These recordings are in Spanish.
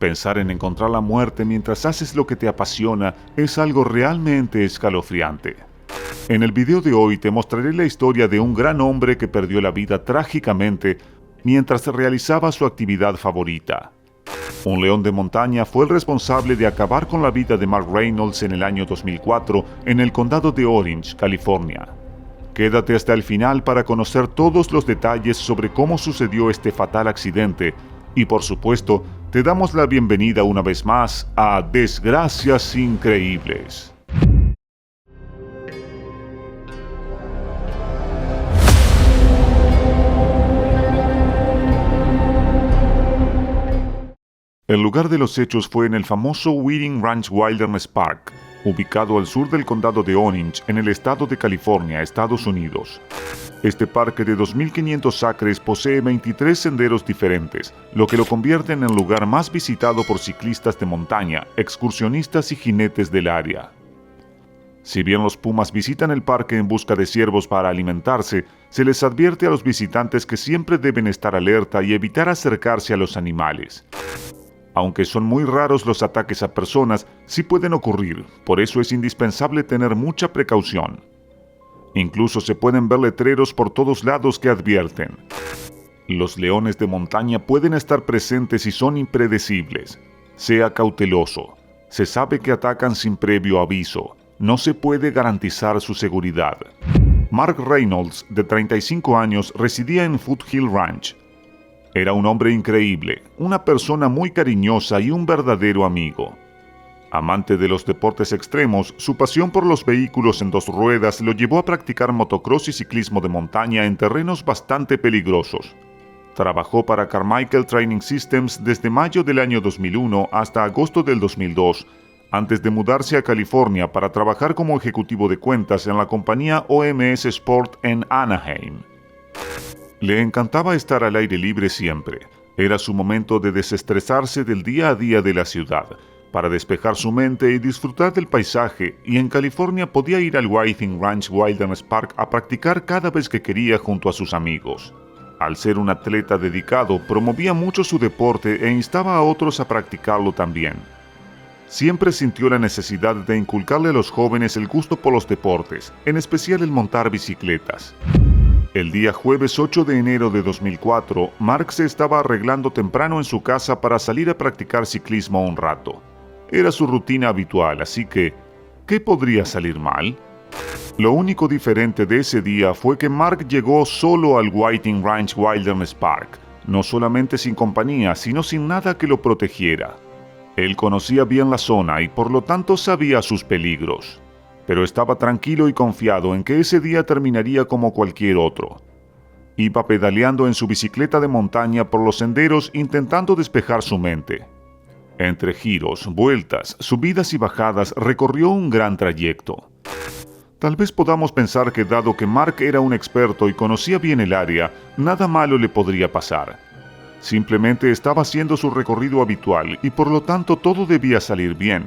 Pensar en encontrar la muerte mientras haces lo que te apasiona es algo realmente escalofriante. En el video de hoy te mostraré la historia de un gran hombre que perdió la vida trágicamente mientras realizaba su actividad favorita. Un león de montaña fue el responsable de acabar con la vida de Mark Reynolds en el año 2004 en el condado de Orange, California. Quédate hasta el final para conocer todos los detalles sobre cómo sucedió este fatal accidente y, por supuesto, te damos la bienvenida una vez más a Desgracias Increíbles. El lugar de los hechos fue en el famoso Whiting Ranch Wilderness Park, ubicado al sur del condado de Orange, en el estado de California, Estados Unidos. Este parque de 2.500 acres posee 23 senderos diferentes, lo que lo convierte en el lugar más visitado por ciclistas de montaña, excursionistas y jinetes del área. Si bien los pumas visitan el parque en busca de ciervos para alimentarse, se les advierte a los visitantes que siempre deben estar alerta y evitar acercarse a los animales. Aunque son muy raros los ataques a personas, sí pueden ocurrir, por eso es indispensable tener mucha precaución. Incluso se pueden ver letreros por todos lados que advierten. Los leones de montaña pueden estar presentes y son impredecibles. Sea cauteloso. Se sabe que atacan sin previo aviso. No se puede garantizar su seguridad. Mark Reynolds, de 35 años, residía en Foothill Ranch. Era un hombre increíble, una persona muy cariñosa y un verdadero amigo. Amante de los deportes extremos, su pasión por los vehículos en dos ruedas lo llevó a practicar motocross y ciclismo de montaña en terrenos bastante peligrosos. Trabajó para Carmichael Training Systems desde mayo del año 2001 hasta agosto del 2002, antes de mudarse a California para trabajar como ejecutivo de cuentas en la compañía OMS Sport en Anaheim. Le encantaba estar al aire libre siempre. Era su momento de desestresarse del día a día de la ciudad, para despejar su mente y disfrutar del paisaje, y en California podía ir al Whiting Ranch Wilderness Park a practicar cada vez que quería junto a sus amigos. Al ser un atleta dedicado, promovía mucho su deporte e instaba a otros a practicarlo también. Siempre sintió la necesidad de inculcarle a los jóvenes el gusto por los deportes, en especial el montar bicicletas. El día jueves 8 de enero de 2004, Mark se estaba arreglando temprano en su casa para salir a practicar ciclismo un rato. Era su rutina habitual, así que, ¿qué podría salir mal? Lo único diferente de ese día fue que Mark llegó solo al Whiting Ranch Wilderness Park, no solamente sin compañía, sino sin nada que lo protegiera. Él conocía bien la zona y por lo tanto sabía sus peligros. Pero estaba tranquilo y confiado en que ese día terminaría como cualquier otro. Iba pedaleando en su bicicleta de montaña por los senderos intentando despejar su mente. Entre giros, vueltas, subidas y bajadas recorrió un gran trayecto. Tal vez podamos pensar que dado que Mark era un experto y conocía bien el área, nada malo le podría pasar. Simplemente estaba haciendo su recorrido habitual y por lo tanto todo debía salir bien.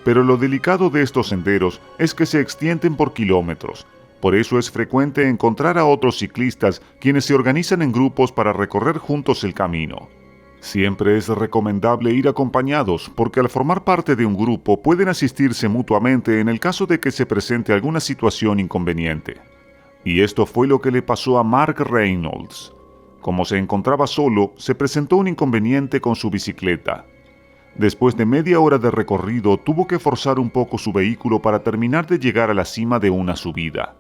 Pero lo delicado de estos senderos es que se extienden por kilómetros. Por eso es frecuente encontrar a otros ciclistas quienes se organizan en grupos para recorrer juntos el camino. Siempre es recomendable ir acompañados porque al formar parte de un grupo pueden asistirse mutuamente en el caso de que se presente alguna situación inconveniente. Y esto fue lo que le pasó a Mark Reynolds. Como se encontraba solo, se presentó un inconveniente con su bicicleta. Después de media hora de recorrido, tuvo que forzar un poco su vehículo para terminar de llegar a la cima de una subida.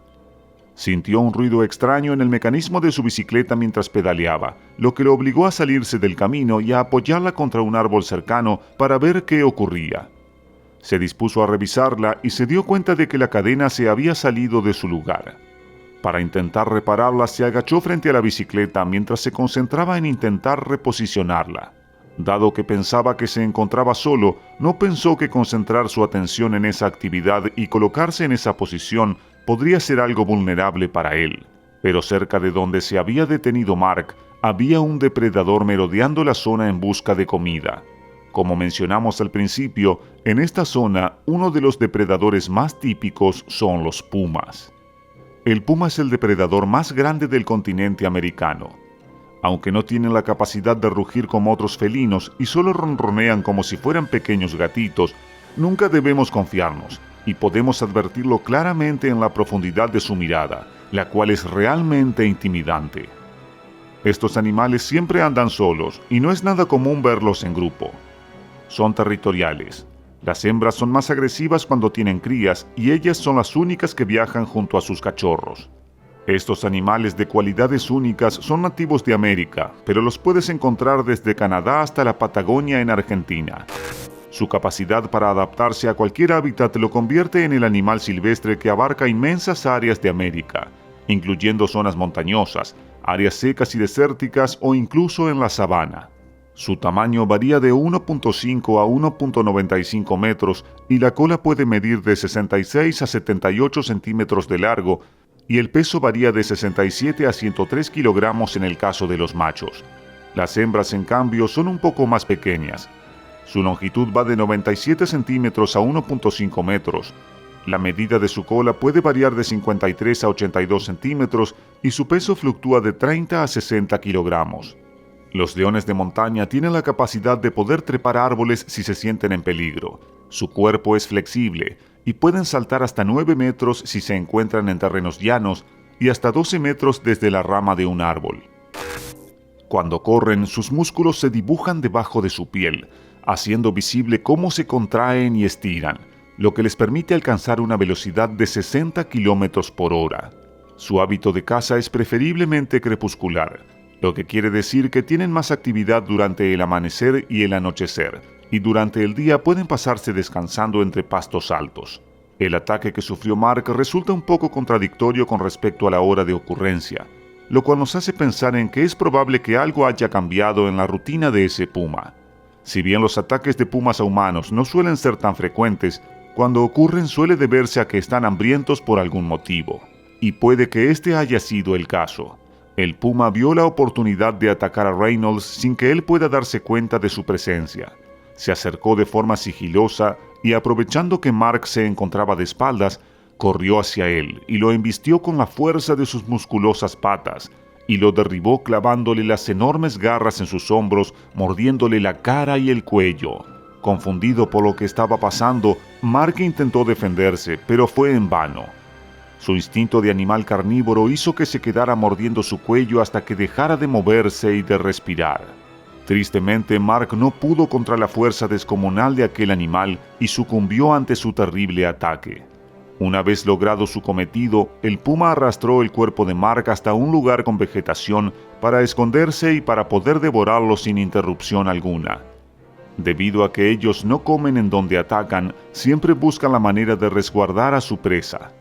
Sintió un ruido extraño en el mecanismo de su bicicleta mientras pedaleaba, lo que lo obligó a salirse del camino y a apoyarla contra un árbol cercano para ver qué ocurría. Se dispuso a revisarla y se dio cuenta de que la cadena se había salido de su lugar. Para intentar repararla, se agachó frente a la bicicleta mientras se concentraba en intentar reposicionarla. Dado que pensaba que se encontraba solo, no pensó que concentrar su atención en esa actividad y colocarse en esa posición podría ser algo vulnerable para él. Pero cerca de donde se había detenido Mark, había un depredador merodeando la zona en busca de comida. Como mencionamos al principio, en esta zona uno de los depredadores más típicos son los pumas. El puma es el depredador más grande del continente americano. Aunque no tienen la capacidad de rugir como otros felinos y solo ronronean como si fueran pequeños gatitos, nunca debemos confiarnos, y podemos advertirlo claramente en la profundidad de su mirada, la cual es realmente intimidante. Estos animales siempre andan solos y no es nada común verlos en grupo. Son territoriales. Las hembras son más agresivas cuando tienen crías y ellas son las únicas que viajan junto a sus cachorros. Estos animales de cualidades únicas son nativos de América, pero los puedes encontrar desde Canadá hasta la Patagonia en Argentina. Su capacidad para adaptarse a cualquier hábitat lo convierte en el animal silvestre que abarca inmensas áreas de América, incluyendo zonas montañosas, áreas secas y desérticas o incluso en la sabana. Su tamaño varía de 1.5 a 1.95 metros y la cola puede medir de 66 a 78 centímetros de largo y el peso varía de 67 a 103 kilogramos en el caso de los machos. Las hembras, en cambio, son un poco más pequeñas. Su longitud va de 97 centímetros a 1.5 metros. La medida de su cola puede variar de 53 a 82 centímetros y su peso fluctúa de 30 a 60 kilogramos. Los leones de montaña tienen la capacidad de poder trepar árboles si se sienten en peligro. Su cuerpo es flexible y pueden saltar hasta 9 metros si se encuentran en terrenos llanos y hasta 12 metros desde la rama de un árbol. Cuando corren, sus músculos se dibujan debajo de su piel, haciendo visible cómo se contraen y estiran, lo que les permite alcanzar una velocidad de 60 kilómetros por hora. Su hábito de caza es preferiblemente crepuscular, lo que quiere decir que tienen más actividad durante el amanecer y el anochecer, y durante el día pueden pasarse descansando entre pastos altos. El ataque que sufrió Mark resulta un poco contradictorio con respecto a la hora de ocurrencia, lo cual nos hace pensar en que es probable que algo haya cambiado en la rutina de ese puma. Si bien los ataques de pumas a humanos no suelen ser tan frecuentes, cuando ocurren suele deberse a que están hambrientos por algún motivo. Y puede que este haya sido el caso. El puma vio la oportunidad de atacar a Reynolds sin que él pueda darse cuenta de su presencia. Se acercó de forma sigilosa y, aprovechando que Mark se encontraba de espaldas, corrió hacia él y lo embistió con la fuerza de sus musculosas patas y lo derribó clavándole las enormes garras en sus hombros, mordiéndole la cara y el cuello. Confundido por lo que estaba pasando, Mark intentó defenderse, pero fue en vano. Su instinto de animal carnívoro hizo que se quedara mordiendo su cuello hasta que dejara de moverse y de respirar. Tristemente, Mark no pudo contra la fuerza descomunal de aquel animal y sucumbió ante su terrible ataque. Una vez logrado su cometido, el puma arrastró el cuerpo de Mark hasta un lugar con vegetación para esconderse y para poder devorarlo sin interrupción alguna. Debido a que ellos no comen en donde atacan, siempre buscan la manera de resguardar a su presa.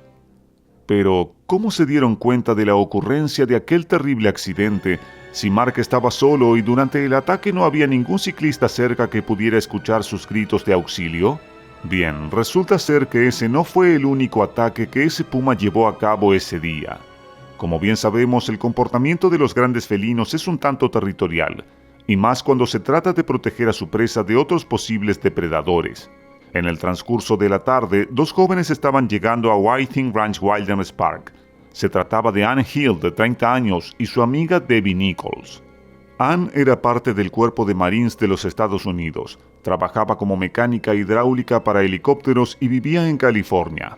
Pero, ¿cómo se dieron cuenta de la ocurrencia de aquel terrible accidente si Mark estaba solo y durante el ataque no había ningún ciclista cerca que pudiera escuchar sus gritos de auxilio? Bien, resulta ser que ese no fue el único ataque que ese puma llevó a cabo ese día. Como bien sabemos, el comportamiento de los grandes felinos es un tanto territorial, y más cuando se trata de proteger a su presa de otros posibles depredadores. En el transcurso de la tarde, dos jóvenes estaban llegando a Whiting Ranch Wilderness Park. Se trataba de Ann Hill, de 30 años, y su amiga Debbie Nichols. Ann era parte del Cuerpo de Marines de los Estados Unidos, trabajaba como mecánica hidráulica para helicópteros y vivía en California.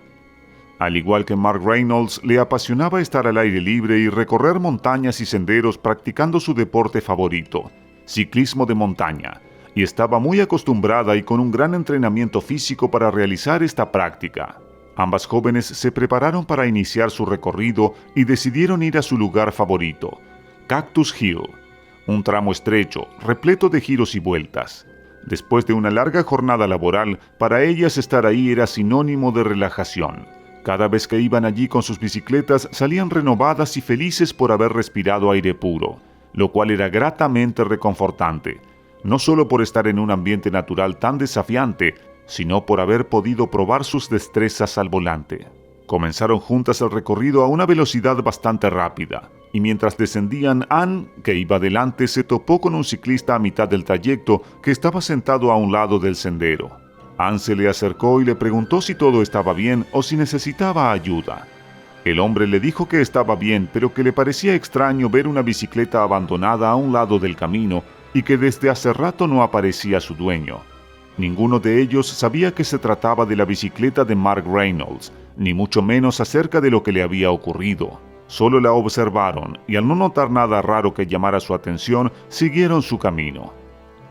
Al igual que Mark Reynolds, le apasionaba estar al aire libre y recorrer montañas y senderos practicando su deporte favorito, ciclismo de montaña, y estaba muy acostumbrada y con un gran entrenamiento físico para realizar esta práctica. Ambas jóvenes se prepararon para iniciar su recorrido y decidieron ir a su lugar favorito, Cactus Hill, un tramo estrecho, repleto de giros y vueltas. Después de una larga jornada laboral, para ellas estar ahí era sinónimo de relajación. Cada vez que iban allí con sus bicicletas, salían renovadas y felices por haber respirado aire puro, lo cual era gratamente reconfortante, no solo por estar en un ambiente natural tan desafiante, sino por haber podido probar sus destrezas al volante. Comenzaron juntas el recorrido a una velocidad bastante rápida, y mientras descendían, Ann, que iba delante, se topó con un ciclista a mitad del trayecto que estaba sentado a un lado del sendero. Ann se le acercó y le preguntó si todo estaba bien o si necesitaba ayuda. El hombre le dijo que estaba bien, pero que le parecía extraño ver una bicicleta abandonada a un lado del camino y que desde hace rato no aparecía su dueño. Ninguno de ellos sabía que se trataba de la bicicleta de Mark Reynolds, ni mucho menos acerca de lo que le había ocurrido. Solo la observaron y al no notar nada raro que llamara su atención, siguieron su camino.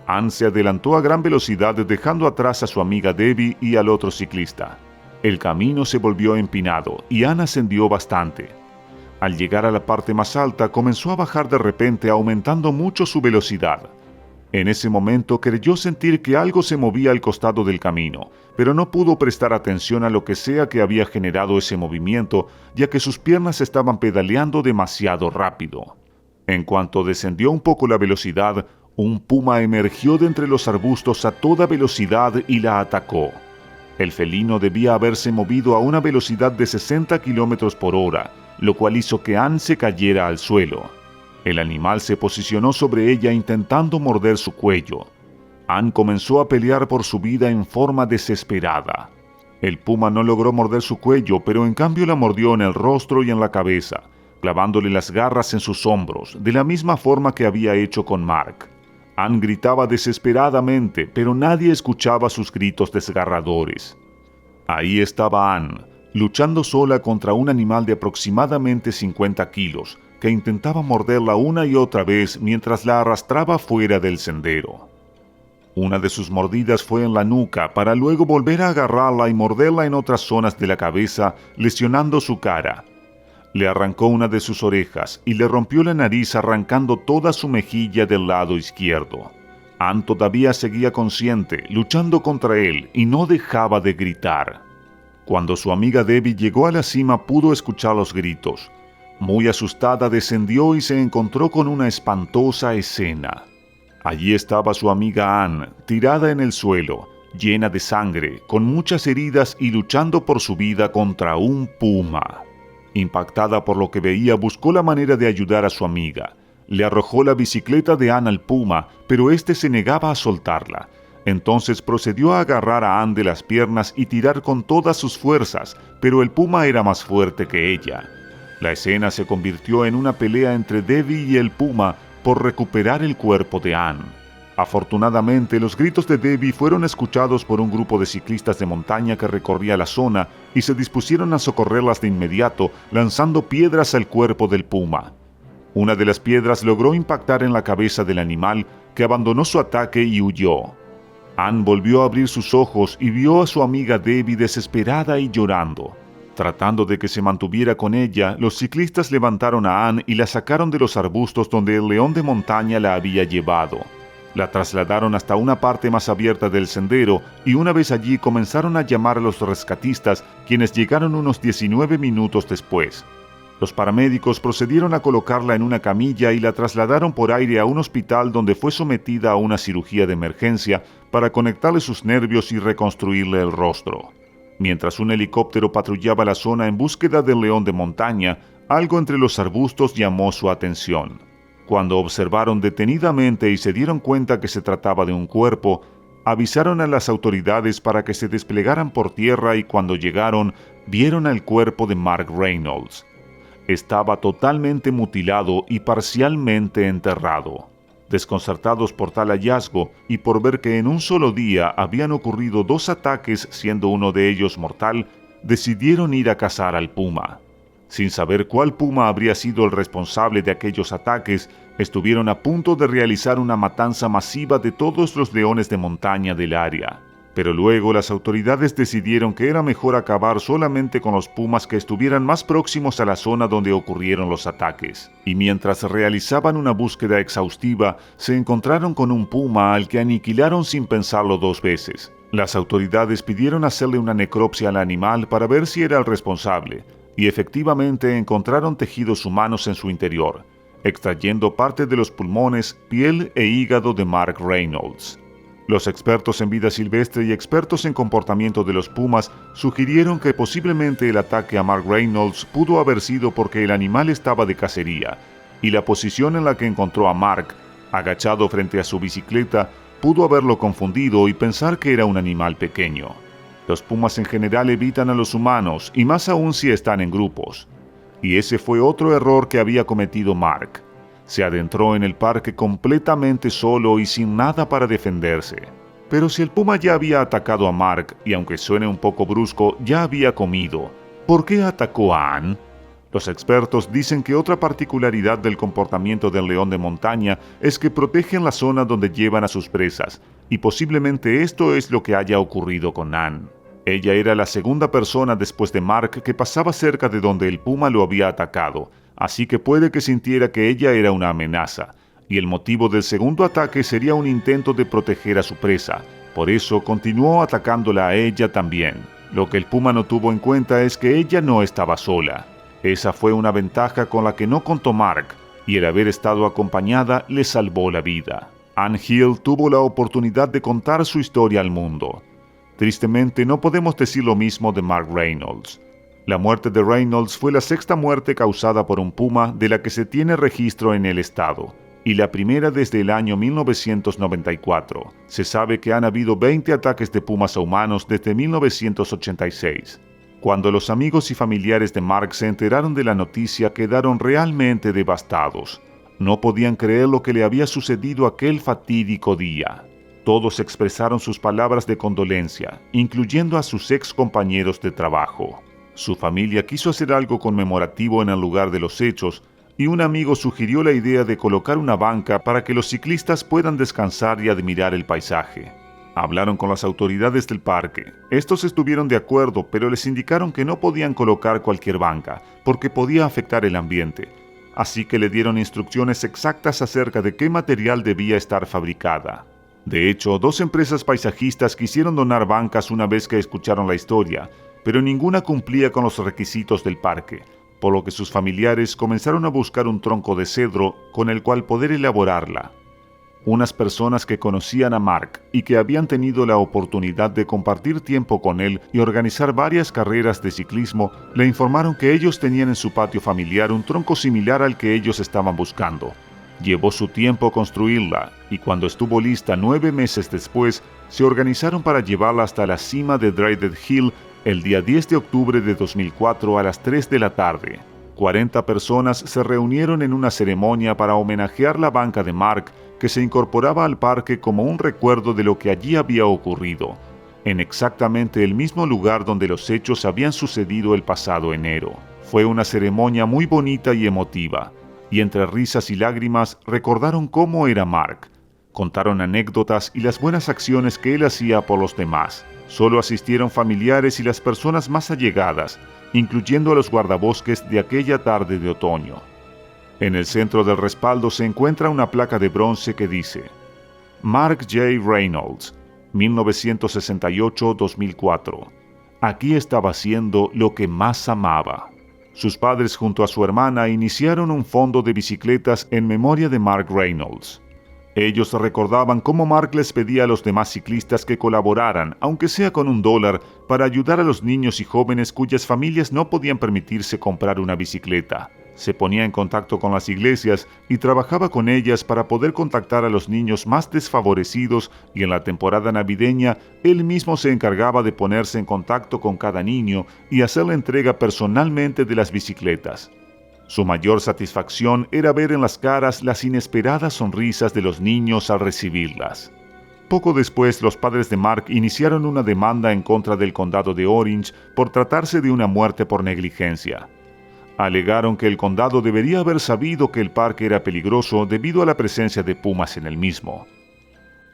Ann se adelantó a gran velocidad dejando atrás a su amiga Debbie y al otro ciclista. El camino se volvió empinado y Ann ascendió bastante. Al llegar a la parte más alta comenzó a bajar de repente aumentando mucho su velocidad. En ese momento creyó sentir que algo se movía al costado del camino, pero no pudo prestar atención a lo que sea que había generado ese movimiento, ya que sus piernas estaban pedaleando demasiado rápido. En cuanto descendió un poco la velocidad, un puma emergió de entre los arbustos a toda velocidad y la atacó. El felino debía haberse movido a una velocidad de 60 km por hora, lo cual hizo que Ann se cayera al suelo. El animal se posicionó sobre ella intentando morder su cuello. Ann comenzó a pelear por su vida en forma desesperada. El puma no logró morder su cuello, pero en cambio la mordió en el rostro y en la cabeza, clavándole las garras en sus hombros, de la misma forma que había hecho con Mark. Ann gritaba desesperadamente, pero nadie escuchaba sus gritos desgarradores. Ahí estaba Ann, luchando sola contra un animal de aproximadamente 50 kilos, que intentaba morderla una y otra vez mientras la arrastraba fuera del sendero. Una de sus mordidas fue en la nuca para luego volver a agarrarla y morderla en otras zonas de la cabeza, lesionando su cara. Le arrancó una de sus orejas y le rompió la nariz arrancando toda su mejilla del lado izquierdo. Ann todavía seguía consciente, luchando contra él, y no dejaba de gritar. Cuando su amiga Debbie llegó a la cima pudo escuchar los gritos. Muy asustada descendió y se encontró con una espantosa escena. Allí estaba su amiga Ann, tirada en el suelo, llena de sangre, con muchas heridas y luchando por su vida contra un puma. Impactada por lo que veía, buscó la manera de ayudar a su amiga. Le arrojó la bicicleta de Ann al puma, pero éste se negaba a soltarla. Entonces procedió a agarrar a Ann de las piernas y tirar con todas sus fuerzas, pero el puma era más fuerte que ella. La escena se convirtió en una pelea entre Debbie y el puma por recuperar el cuerpo de Ann. Afortunadamente, los gritos de Debbie fueron escuchados por un grupo de ciclistas de montaña que recorría la zona y se dispusieron a socorrerlas de inmediato, lanzando piedras al cuerpo del puma. Una de las piedras logró impactar en la cabeza del animal, que abandonó su ataque y huyó. Ann volvió a abrir sus ojos y vio a su amiga Debbie desesperada y llorando. Tratando de que se mantuviera con ella, los ciclistas levantaron a Ann y la sacaron de los arbustos donde el león de montaña la había llevado. La trasladaron hasta una parte más abierta del sendero y una vez allí comenzaron a llamar a los rescatistas, quienes llegaron unos 19 minutos después. Los paramédicos procedieron a colocarla en una camilla y la trasladaron por aire a un hospital donde fue sometida a una cirugía de emergencia para conectarle sus nervios y reconstruirle el rostro. Mientras un helicóptero patrullaba la zona en búsqueda del león de montaña, algo entre los arbustos llamó su atención. Cuando observaron detenidamente y se dieron cuenta que se trataba de un cuerpo, avisaron a las autoridades para que se desplegaran por tierra y cuando llegaron, vieron el cuerpo de Mark Reynolds. Estaba totalmente mutilado y parcialmente enterrado. Desconcertados por tal hallazgo y por ver que en un solo día habían ocurrido 2 ataques siendo uno de ellos mortal, decidieron ir a cazar al puma. Sin saber cuál puma habría sido el responsable de aquellos ataques, estuvieron a punto de realizar una matanza masiva de todos los leones de montaña del área. Pero luego las autoridades decidieron que era mejor acabar solamente con los pumas que estuvieran más próximos a la zona donde ocurrieron los ataques. Y mientras realizaban una búsqueda exhaustiva, se encontraron con un puma al que aniquilaron sin pensarlo 2 veces. Las autoridades pidieron hacerle una necropsia al animal para ver si era el responsable, y efectivamente encontraron tejidos humanos en su interior, extrayendo parte de los pulmones, piel e hígado de Mark Reynolds. Los expertos en vida silvestre y expertos en comportamiento de los pumas sugirieron que posiblemente el ataque a Mark Reynolds pudo haber sido porque el animal estaba de cacería, y la posición en la que encontró a Mark, agachado frente a su bicicleta, pudo haberlo confundido y pensar que era un animal pequeño. Los pumas en general evitan a los humanos, y más aún si están en grupos. Y ese fue otro error que había cometido Mark. Se adentró en el parque completamente solo y sin nada para defenderse. Pero si el puma ya había atacado a Mark, y aunque suene un poco brusco, ya había comido, ¿por qué atacó a Ann? Los expertos dicen que otra particularidad del comportamiento del león de montaña es que protegen la zona donde llevan a sus presas, y posiblemente esto es lo que haya ocurrido con Ann. Ella era la segunda persona después de Mark que pasaba cerca de donde el puma lo había atacado, así que puede que sintiera que ella era una amenaza, y el motivo del segundo ataque sería un intento de proteger a su presa. Por eso continuó atacándola a ella también. Lo que el puma no tuvo en cuenta es que ella no estaba sola. Esa fue una ventaja con la que no contó Mark, y el haber estado acompañada le salvó la vida. Ann Hill tuvo la oportunidad de contar su historia al mundo. Tristemente no podemos decir lo mismo de Mark Reynolds. La muerte de Reynolds fue la sexta muerte causada por un puma de la que se tiene registro en el estado, y la primera desde el año 1994. Se sabe que han habido 20 ataques de pumas a humanos desde 1986. Cuando los amigos y familiares de Mark se enteraron de la noticia, quedaron realmente devastados. No podían creer lo que le había sucedido aquel fatídico día. Todos expresaron sus palabras de condolencia, incluyendo a sus ex compañeros de trabajo. Su familia quiso hacer algo conmemorativo en el lugar de los hechos, y un amigo sugirió la idea de colocar una banca para que los ciclistas puedan descansar y admirar el paisaje. Hablaron con las autoridades del parque. Estos estuvieron de acuerdo, pero les indicaron que no podían colocar cualquier banca, porque podía afectar el ambiente. Así que le dieron instrucciones exactas acerca de qué material debía estar fabricada. De hecho, 2 empresas paisajistas quisieron donar bancas una vez que escucharon la historia, pero ninguna cumplía con los requisitos del parque, por lo que sus familiares comenzaron a buscar un tronco de cedro con el cual poder elaborarla. Unas personas que conocían a Mark y que habían tenido la oportunidad de compartir tiempo con él y organizar varias carreras de ciclismo, le informaron que ellos tenían en su patio familiar un tronco similar al que ellos estaban buscando. Llevó su tiempo construirla, y cuando estuvo lista 9 meses después, se organizaron para llevarla hasta la cima de Dreaded Hill el día 10 de octubre de 2004 a las 3 de la tarde. 40 personas se reunieron en una ceremonia para homenajear la banca de Mark, que se incorporaba al parque como un recuerdo de lo que allí había ocurrido, en exactamente el mismo lugar donde los hechos habían sucedido el pasado enero. Fue una ceremonia muy bonita y emotiva, y entre risas y lágrimas recordaron cómo era Mark. Contaron anécdotas y las buenas acciones que él hacía por los demás. Solo asistieron familiares y las personas más allegadas, incluyendo a los guardabosques de aquella tarde de otoño. En el centro del respaldo se encuentra una placa de bronce que dice: Mark J. Reynolds, 1968-2004. Aquí estaba haciendo lo que más amaba. Sus padres junto a su hermana iniciaron un fondo de bicicletas en memoria de Mark Reynolds. Ellos recordaban cómo Mark les pedía a los demás ciclistas que colaboraran, aunque sea con $1, para ayudar a los niños y jóvenes cuyas familias no podían permitirse comprar una bicicleta. Se ponía en contacto con las iglesias y trabajaba con ellas para poder contactar a los niños más desfavorecidos, y en la temporada navideña él mismo se encargaba de ponerse en contacto con cada niño y hacer la entrega personalmente de las bicicletas. Su mayor satisfacción era ver en las caras las inesperadas sonrisas de los niños al recibirlas. Poco después, los padres de Mark iniciaron una demanda en contra del condado de Orange por tratarse de una muerte por negligencia. Alegaron que el condado debería haber sabido que el parque era peligroso debido a la presencia de pumas en el mismo.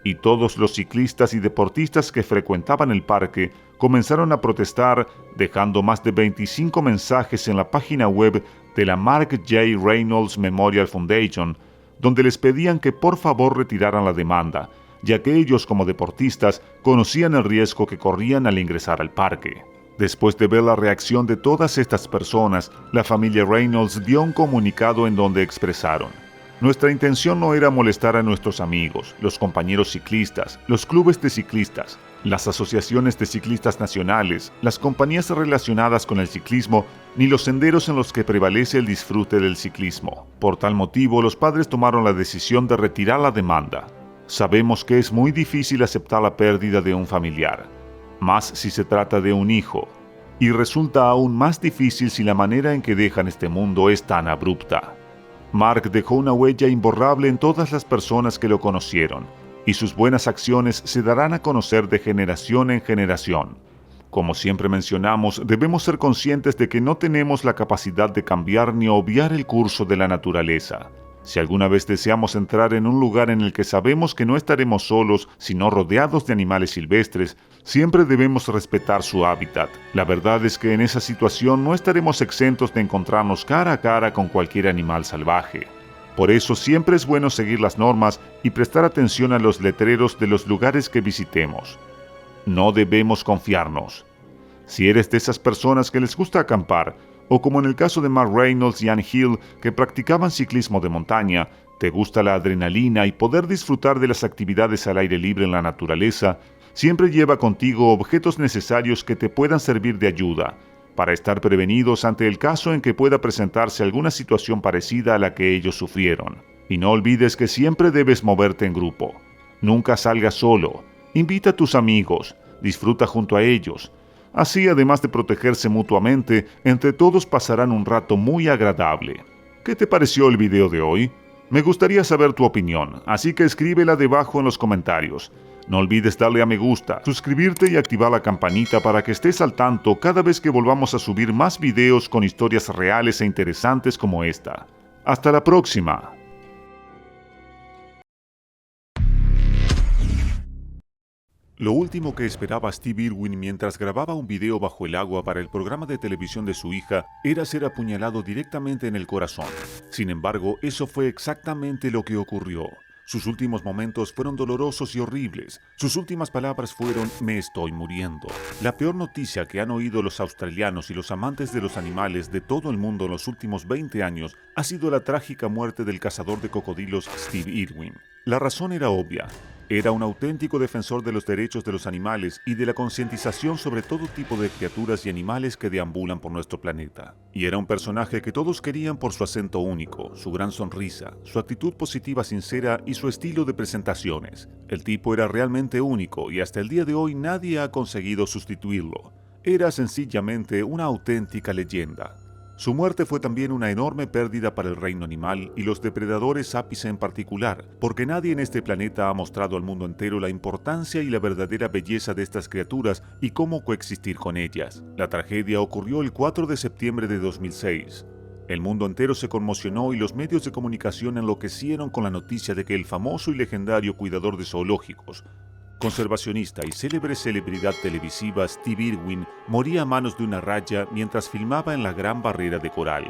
Y todos los ciclistas y deportistas que frecuentaban el parque comenzaron a protestar, dejando más de 25 mensajes en la página web de la Mark J. Reynolds Memorial Foundation, donde les pedían que por favor retiraran la demanda, ya que ellos como deportistas conocían el riesgo que corrían al ingresar al parque. Después de ver la reacción de todas estas personas, la familia Reynolds dio un comunicado en donde expresaron: nuestra intención no era molestar a nuestros amigos, los compañeros ciclistas, los clubes de ciclistas, las asociaciones de ciclistas nacionales, las compañías relacionadas con el ciclismo, ni los senderos en los que prevalece el disfrute del ciclismo. Por tal motivo, los padres tomaron la decisión de retirar la demanda. Sabemos que es muy difícil aceptar la pérdida de un familiar, más si se trata de un hijo. y resulta aún más difícil si la manera en que dejan este mundo es tan abrupta. Mark dejó una huella imborrable en todas las personas que lo conocieron, y sus buenas acciones se darán a conocer de generación en generación. Como siempre mencionamos, debemos ser conscientes de que no tenemos la capacidad de cambiar ni obviar el curso de la naturaleza. Si alguna vez deseamos entrar en un lugar en el que sabemos que no estaremos solos, sino rodeados de animales silvestres, siempre debemos respetar su hábitat. La verdad es que en esa situación no estaremos exentos de encontrarnos cara a cara con cualquier animal salvaje. Por eso siempre es bueno seguir las normas y prestar atención a los letreros de los lugares que visitemos. No debemos confiarnos. Si eres de esas personas que les gusta acampar, o como en el caso de Mark Reynolds y Anne Hill, que practicaban ciclismo de montaña, te gusta la adrenalina y poder disfrutar de las actividades al aire libre en la naturaleza, siempre lleva contigo objetos necesarios que te puedan servir de ayuda, para estar prevenidos ante el caso en que pueda presentarse alguna situación parecida a la que ellos sufrieron. Y no olvides que siempre debes moverte en grupo. Nunca salgas solo. Invita a tus amigos, disfruta junto a ellos. Así, además de protegerse mutuamente, entre todos pasarán un rato muy agradable. ¿Qué te pareció el video de hoy? Me gustaría saber tu opinión, así que escríbela debajo en los comentarios. No olvides darle a me gusta, suscribirte y activar la campanita para que estés al tanto cada vez que volvamos a subir más videos con historias reales e interesantes como esta. ¡Hasta la próxima! Lo último que esperaba Steve Irwin mientras grababa un video bajo el agua para el programa de televisión de su hija era ser apuñalado directamente en el corazón. Sin embargo, eso fue exactamente lo que ocurrió. Sus últimos momentos fueron dolorosos y horribles. Sus últimas palabras fueron: "Me estoy muriendo". La peor noticia que han oído los australianos y los amantes de los animales de todo el mundo en los últimos 20 años ha sido la trágica muerte del cazador de cocodrilos Steve Irwin. La razón era obvia. Era un auténtico defensor de los derechos de los animales y de la concientización sobre todo tipo de criaturas y animales que deambulan por nuestro planeta. Y era un personaje que todos querían por su acento único, su gran sonrisa, su actitud positiva sincera y su estilo de presentaciones. El tipo era realmente único y hasta el día de hoy nadie ha conseguido sustituirlo. Era sencillamente una auténtica leyenda. Su muerte fue también una enorme pérdida para el reino animal y los depredadores ápice en particular, porque nadie en este planeta ha mostrado al mundo entero la importancia y la verdadera belleza de estas criaturas y cómo coexistir con ellas. La tragedia ocurrió el 4 de septiembre de 2006. El mundo entero se conmocionó y los medios de comunicación enloquecieron con la noticia de que el famoso y legendario cuidador de zoológicos, conservacionista y célebre celebridad televisiva Steve Irwin moría a manos de una raya mientras filmaba en la Gran Barrera de Coral.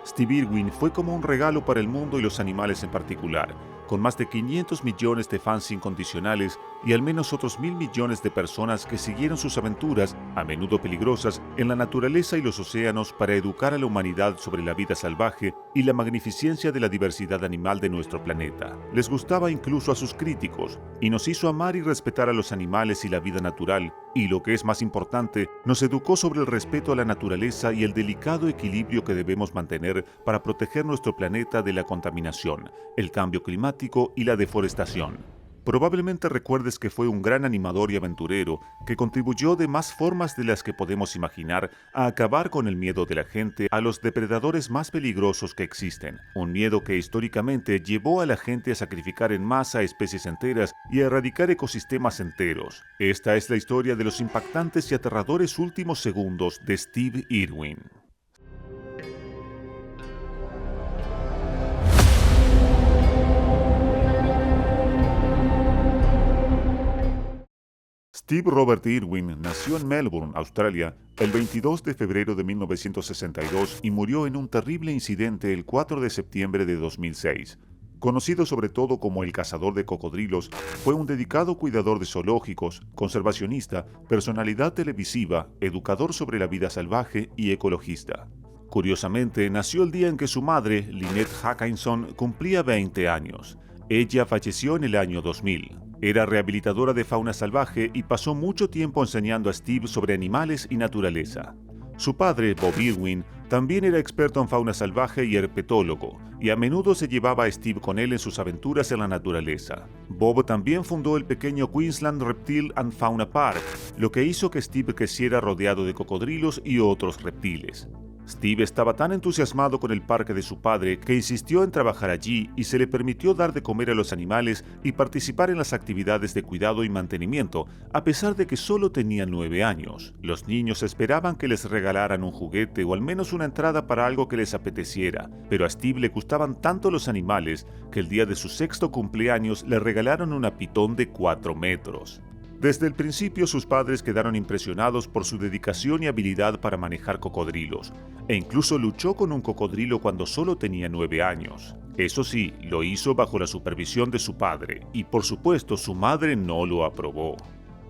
Steve Irwin fue como un regalo para el mundo y los animales en particular, con más de 500 millones de fans incondicionales y al menos otros 1.000 millones de personas que siguieron sus aventuras, a menudo peligrosas, en la naturaleza y los océanos para educar a la humanidad sobre la vida salvaje y la magnificencia de la diversidad animal de nuestro planeta. Les gustaba incluso a sus críticos y nos hizo amar y respetar a los animales y la vida natural, y lo que es más importante, nos educó sobre el respeto a la naturaleza y el delicado equilibrio que debemos mantener para proteger nuestro planeta de la contaminación, el cambio climático y la deforestación. Probablemente recuerdes que fue un gran animador y aventurero que contribuyó de más formas de las que podemos imaginar a acabar con el miedo de la gente a los depredadores más peligrosos que existen. Un miedo que históricamente llevó a la gente a sacrificar en masa especies enteras y a erradicar ecosistemas enteros. Esta es la historia de los impactantes y aterradores últimos segundos de Steve Irwin. Steve Robert Irwin nació en Melbourne, Australia, el 22 de febrero de 1962 y murió en un terrible incidente el 4 de septiembre de 2006. Conocido sobre todo como el cazador de cocodrilos, fue un dedicado cuidador de zoológicos, conservacionista, personalidad televisiva, educador sobre la vida salvaje y ecologista. Curiosamente, nació el día en que su madre, Lynette Hackinson, cumplía 20 años. Ella falleció en el año 2000. Era rehabilitadora de fauna salvaje y pasó mucho tiempo enseñando a Steve sobre animales y naturaleza. Su padre, Bob Irwin, También era experto en fauna salvaje y herpetólogo, y a menudo se llevaba a Steve con él en sus aventuras en la naturaleza. Bob también fundó el pequeño Queensland Reptile and Fauna Park, lo que hizo que Steve creciera rodeado de cocodrilos y otros reptiles. Steve estaba tan entusiasmado con el parque de su padre que insistió en trabajar allí y se le permitió dar de comer a los animales y participar en las actividades de cuidado y mantenimiento, a pesar de que solo tenía 9 años. Los niños esperaban que les regalaran un juguete o al menos una entrada para algo que les apeteciera, pero a Steve le gustaban tanto los animales que el día de su 6º cumpleaños le regalaron una pitón de 4 metros. Desde el principio sus padres quedaron impresionados por su dedicación y habilidad para manejar cocodrilos, e incluso luchó con un cocodrilo cuando solo tenía 9 años. Eso sí, lo hizo bajo la supervisión de su padre, y por supuesto su madre no lo aprobó.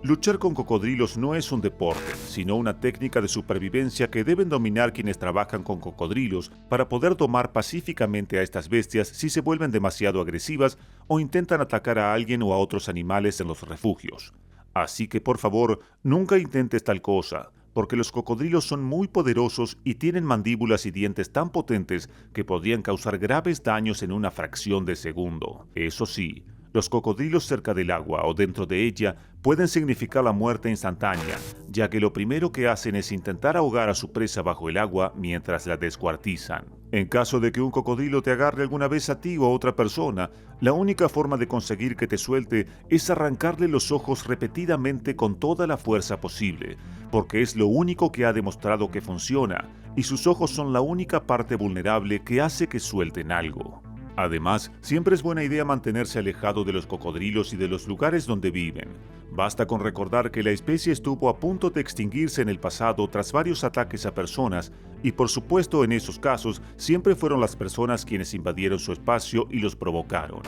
Luchar con cocodrilos no es un deporte, sino una técnica de supervivencia que deben dominar quienes trabajan con cocodrilos para poder domar pacíficamente a estas bestias si se vuelven demasiado agresivas o intentan atacar a alguien o a otros animales en los refugios. Así que por favor, nunca intentes tal cosa, porque los cocodrilos son muy poderosos y tienen mandíbulas y dientes tan potentes que podrían causar graves daños en una fracción de segundo. Eso sí, los cocodrilos cerca del agua o dentro de ella pueden significar la muerte instantánea, ya que lo primero que hacen es intentar ahogar a su presa bajo el agua mientras la descuartizan. En caso de que un cocodrilo te agarre alguna vez a ti o a otra persona, la única forma de conseguir que te suelte es arrancarle los ojos repetidamente con toda la fuerza posible, porque es lo único que ha demostrado que funciona, y sus ojos son la única parte vulnerable que hace que suelten algo. Además, siempre es buena idea mantenerse alejado de los cocodrilos y de los lugares donde viven. Basta con recordar que la especie estuvo a punto de extinguirse en el pasado tras varios ataques a personas, y por supuesto en esos casos siempre fueron las personas quienes invadieron su espacio y los provocaron.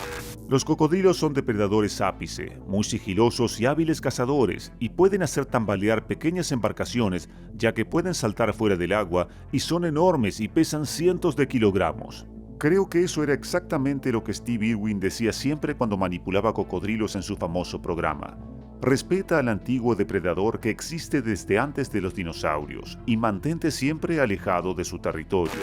Los cocodrilos son depredadores ápice, muy sigilosos y hábiles cazadores, y pueden hacer tambalear pequeñas embarcaciones, ya que pueden saltar fuera del agua y son enormes y pesan cientos de kilogramos. Creo que eso era exactamente lo que Steve Irwin decía siempre cuando manipulaba cocodrilos en su famoso programa. Respeta al antiguo depredador que existe desde antes de los dinosaurios y mantente siempre alejado de su territorio.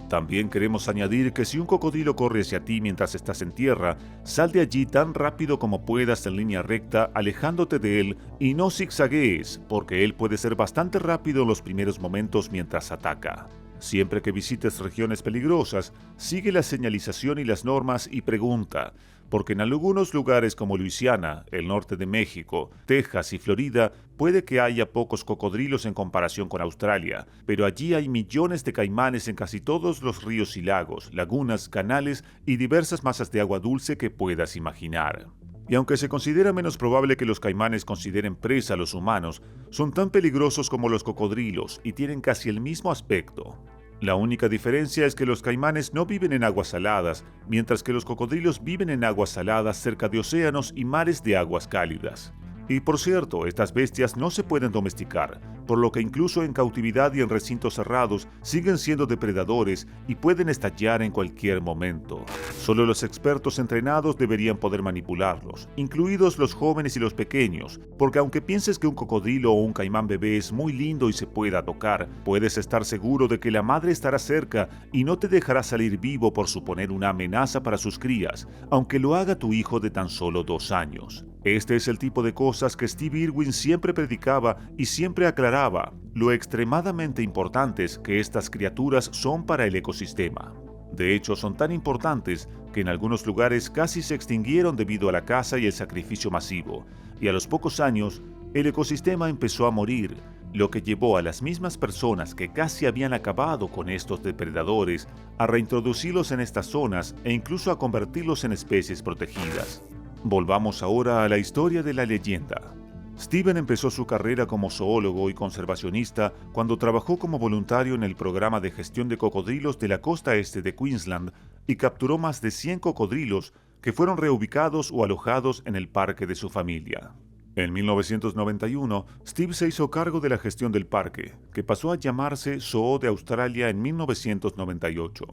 También queremos añadir que si un cocodrilo corre hacia ti mientras estás en tierra, sal de allí tan rápido como puedas en línea recta, alejándote de él y no zigzaguees, porque él puede ser bastante rápido en los primeros momentos mientras ataca. Siempre que visites regiones peligrosas, sigue la señalización y las normas y pregunta, porque en algunos lugares como Luisiana, el norte de México, Texas y Florida, puede que haya pocos cocodrilos en comparación con Australia, pero allí hay millones de caimanes en casi todos los ríos y lagos, lagunas, canales y diversas masas de agua dulce que puedas imaginar. Y aunque se considera menos probable que los caimanes consideren presa a los humanos, son tan peligrosos como los cocodrilos y tienen casi el mismo aspecto. La única diferencia es que los caimanes no viven en aguas saladas, mientras que los cocodrilos viven en aguas saladas cerca de océanos y mares de aguas cálidas. Y por cierto, estas bestias no se pueden domesticar, por lo que incluso en cautividad y en recintos cerrados siguen siendo depredadores y pueden estallar en cualquier momento. Solo los expertos entrenados deberían poder manipularlos, incluidos los jóvenes y los pequeños, porque aunque pienses que un cocodrilo o un caimán bebé es muy lindo y se pueda tocar, puedes estar seguro de que la madre estará cerca y no te dejará salir vivo por suponer una amenaza para sus crías, aunque lo haga tu hijo de tan solo 2 años. Este es el tipo de cosas que Steve Irwin siempre predicaba y siempre aclaraba, lo extremadamente importantes que estas criaturas son para el ecosistema. De hecho, son tan importantes que en algunos lugares casi se extinguieron debido a la caza y el sacrificio masivo, y a los pocos años, el ecosistema empezó a morir, lo que llevó a las mismas personas que casi habían acabado con estos depredadores a reintroducirlos en estas zonas e incluso a convertirlos en especies protegidas. Volvamos ahora a la historia de la leyenda. Steven empezó su carrera como zoólogo y conservacionista cuando trabajó como voluntario en el programa de gestión de cocodrilos de la costa este de Queensland y capturó más de 100 cocodrilos que fueron reubicados o alojados en el parque de su familia. En 1991, Steve se hizo cargo de la gestión del parque, que pasó a llamarse Zoo de Australia en 1998.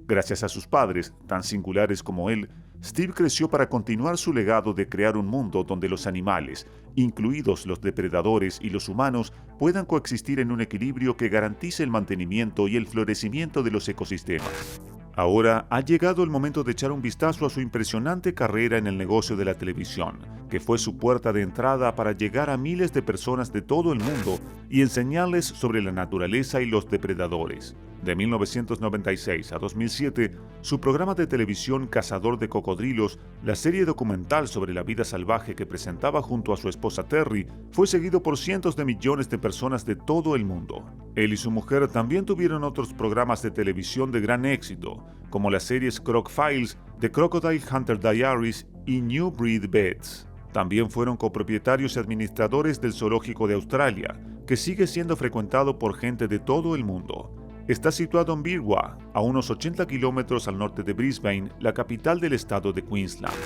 Gracias a sus padres, tan singulares como él, Steve creció para continuar su legado de crear un mundo donde los animales, incluidos los depredadores y los humanos, puedan coexistir en un equilibrio que garantice el mantenimiento y el florecimiento de los ecosistemas. Ahora ha llegado el momento de echar un vistazo a su impresionante carrera en el negocio de la televisión, que fue su puerta de entrada para llegar a miles de personas de todo el mundo y enseñarles sobre la naturaleza y los depredadores. De 1996 a 2007, su programa de televisión Cazador de Cocodrilos, la serie documental sobre la vida salvaje que presentaba junto a su esposa Terry, fue seguido por cientos de millones de personas de todo el mundo. Él y su mujer también tuvieron otros programas de televisión de gran éxito, como las series Croc Files, The Crocodile Hunter Diaries y New Breed Vets. También fueron copropietarios y administradores del Zoológico de Australia, que sigue siendo frecuentado por gente de todo el mundo. Está situado en Beerwah, a unos 80 kilómetros al norte de Brisbane, la capital del estado de Queensland.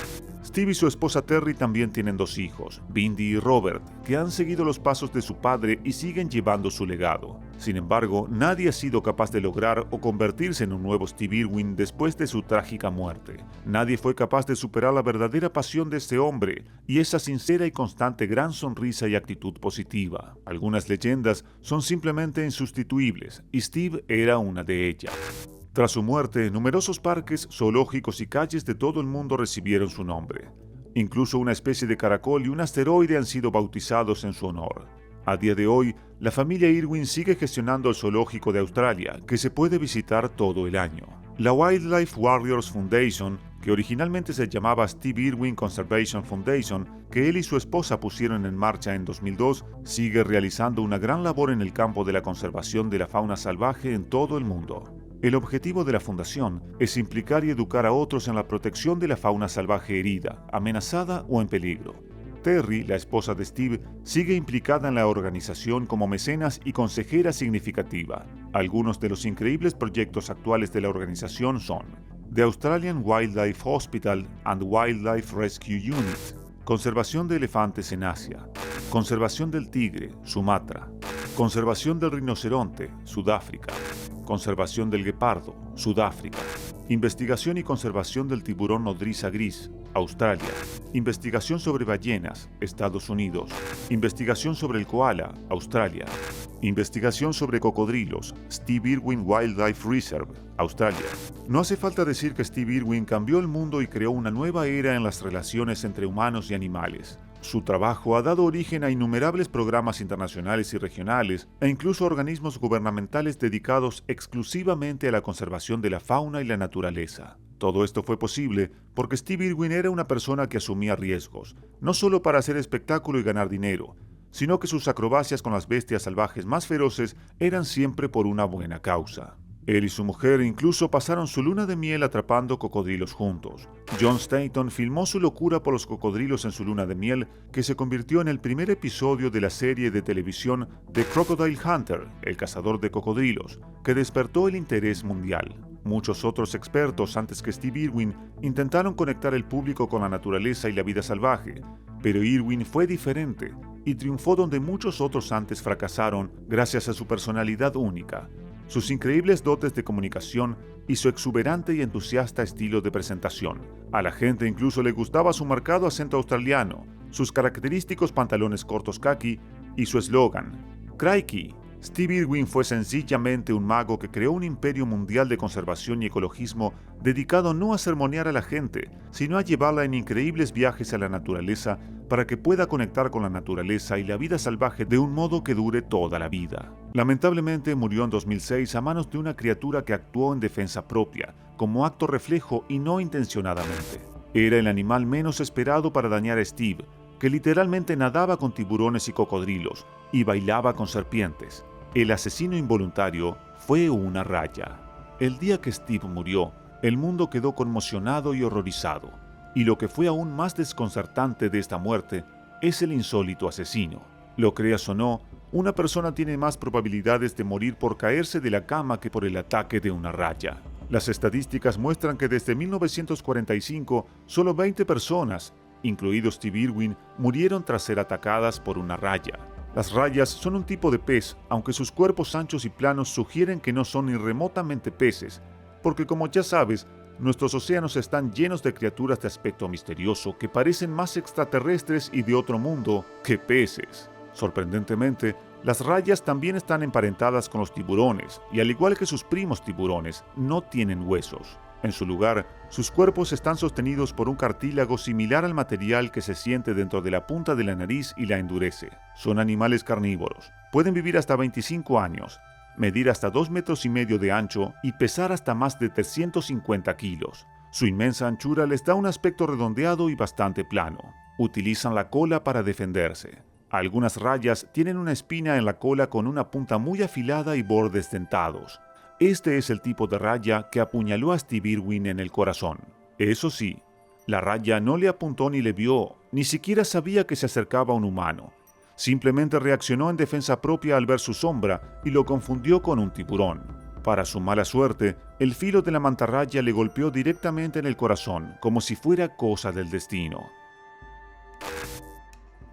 Steve y su esposa Terry también tienen 2 hijos, Bindi y Robert, que han seguido los pasos de su padre y siguen llevando su legado. Sin embargo, nadie ha sido capaz de lograr o convertirse en un nuevo Steve Irwin después de su trágica muerte. Nadie fue capaz de superar la verdadera pasión de este hombre y esa sincera y constante gran sonrisa y actitud positiva. Algunas leyendas son simplemente insustituibles y Steve era una de ellas. Tras su muerte, numerosos parques, zoológicos y calles de todo el mundo recibieron su nombre. Incluso una especie de caracol y un asteroide han sido bautizados en su honor. A día de hoy, la familia Irwin sigue gestionando el Zoológico de Australia, que se puede visitar todo el año. La Wildlife Warriors Foundation, que originalmente se llamaba Steve Irwin Conservation Foundation, que él y su esposa pusieron en marcha en 2002, sigue realizando una gran labor en el campo de la conservación de la fauna salvaje en todo el mundo. El objetivo de la fundación es implicar y educar a otros en la protección de la fauna salvaje herida, amenazada o en peligro. Terry, la esposa de Steve, sigue implicada en la organización como mecenas y consejera significativa. Algunos de los increíbles proyectos actuales de la organización son The Australian Wildlife Hospital and Wildlife Rescue Unit, conservación de elefantes en Asia, conservación del tigre, Sumatra, conservación del rinoceronte, Sudáfrica, conservación del guepardo, Sudáfrica, investigación y conservación del tiburón nodriza gris, Australia, investigación sobre ballenas, Estados Unidos, investigación sobre el koala, Australia, investigación sobre cocodrilos, Steve Irwin Wildlife Reserve, Australia. No hace falta decir que Steve Irwin cambió el mundo y creó una nueva era en las relaciones entre humanos y animales. Su trabajo ha dado origen a innumerables programas internacionales y regionales e incluso organismos gubernamentales dedicados exclusivamente a la conservación de la fauna y la naturaleza. Todo esto fue posible porque Steve Irwin era una persona que asumía riesgos, no solo para hacer espectáculo y ganar dinero, sino que sus acrobacias con las bestias salvajes más feroces eran siempre por una buena causa. Él y su mujer incluso pasaron su luna de miel atrapando cocodrilos juntos. John Staton filmó su locura por los cocodrilos en su luna de miel, que se convirtió en el primer episodio de la serie de televisión The Crocodile Hunter, el cazador de cocodrilos, que despertó el interés mundial. Muchos otros expertos antes que Steve Irwin intentaron conectar el público con la naturaleza y la vida salvaje, pero Irwin fue diferente y triunfó donde muchos otros antes fracasaron gracias a su personalidad única, sus increíbles dotes de comunicación y su exuberante y entusiasta estilo de presentación. A la gente incluso le gustaba su marcado acento australiano, sus característicos pantalones cortos khaki y su eslogan, "Crikey". Steve Irwin fue sencillamente un mago que creó un imperio mundial de conservación y ecologismo dedicado no a sermonear a la gente, sino a llevarla en increíbles viajes a la naturaleza para que pueda conectar con la naturaleza y la vida salvaje de un modo que dure toda la vida. Lamentablemente murió en 2006 a manos de una criatura que actuó en defensa propia, como acto reflejo y no intencionadamente. Era el animal menos esperado para dañar a Steve, que literalmente nadaba con tiburones y cocodrilos y bailaba con serpientes. El asesino involuntario fue una raya. El día que Steve murió, el mundo quedó conmocionado y horrorizado, y lo que fue aún más desconcertante de esta muerte es el insólito asesino. Lo creas o no, una persona tiene más probabilidades de morir por caerse de la cama que por el ataque de una raya. Las estadísticas muestran que desde 1945, solo 20 personas, incluido Steve Irwin, murieron tras ser atacadas por una raya. Las rayas son un tipo de pez, aunque sus cuerpos anchos y planos sugieren que no son ni remotamente peces, porque como ya sabes, Nuestros océanos están llenos de criaturas de aspecto misterioso que parecen más extraterrestres y de otro mundo que peces. Sorprendentemente, las rayas también están emparentadas con los tiburones y, al igual que sus primos tiburones, no tienen huesos. En su lugar, sus cuerpos están sostenidos por un cartílago similar al material que se siente dentro de la punta de la nariz y la endurece. Son animales carnívoros. Pueden vivir hasta 25 años, medir hasta 2,5 metros de ancho y pesar hasta más de 350 kilos. Su inmensa anchura les da un aspecto redondeado y bastante plano. Utilizan la cola para defenderse. Algunas rayas tienen una espina en la cola con una punta muy afilada y bordes dentados. Este es el tipo de raya que apuñaló a Steve Irwin en el corazón. Eso sí, la raya no le apuntó ni le vio, ni siquiera sabía que se acercaba un humano. Simplemente reaccionó en defensa propia al ver su sombra y lo confundió con un tiburón. Para su mala suerte, el filo de la mantarraya le golpeó directamente en el corazón, como si fuera cosa del destino.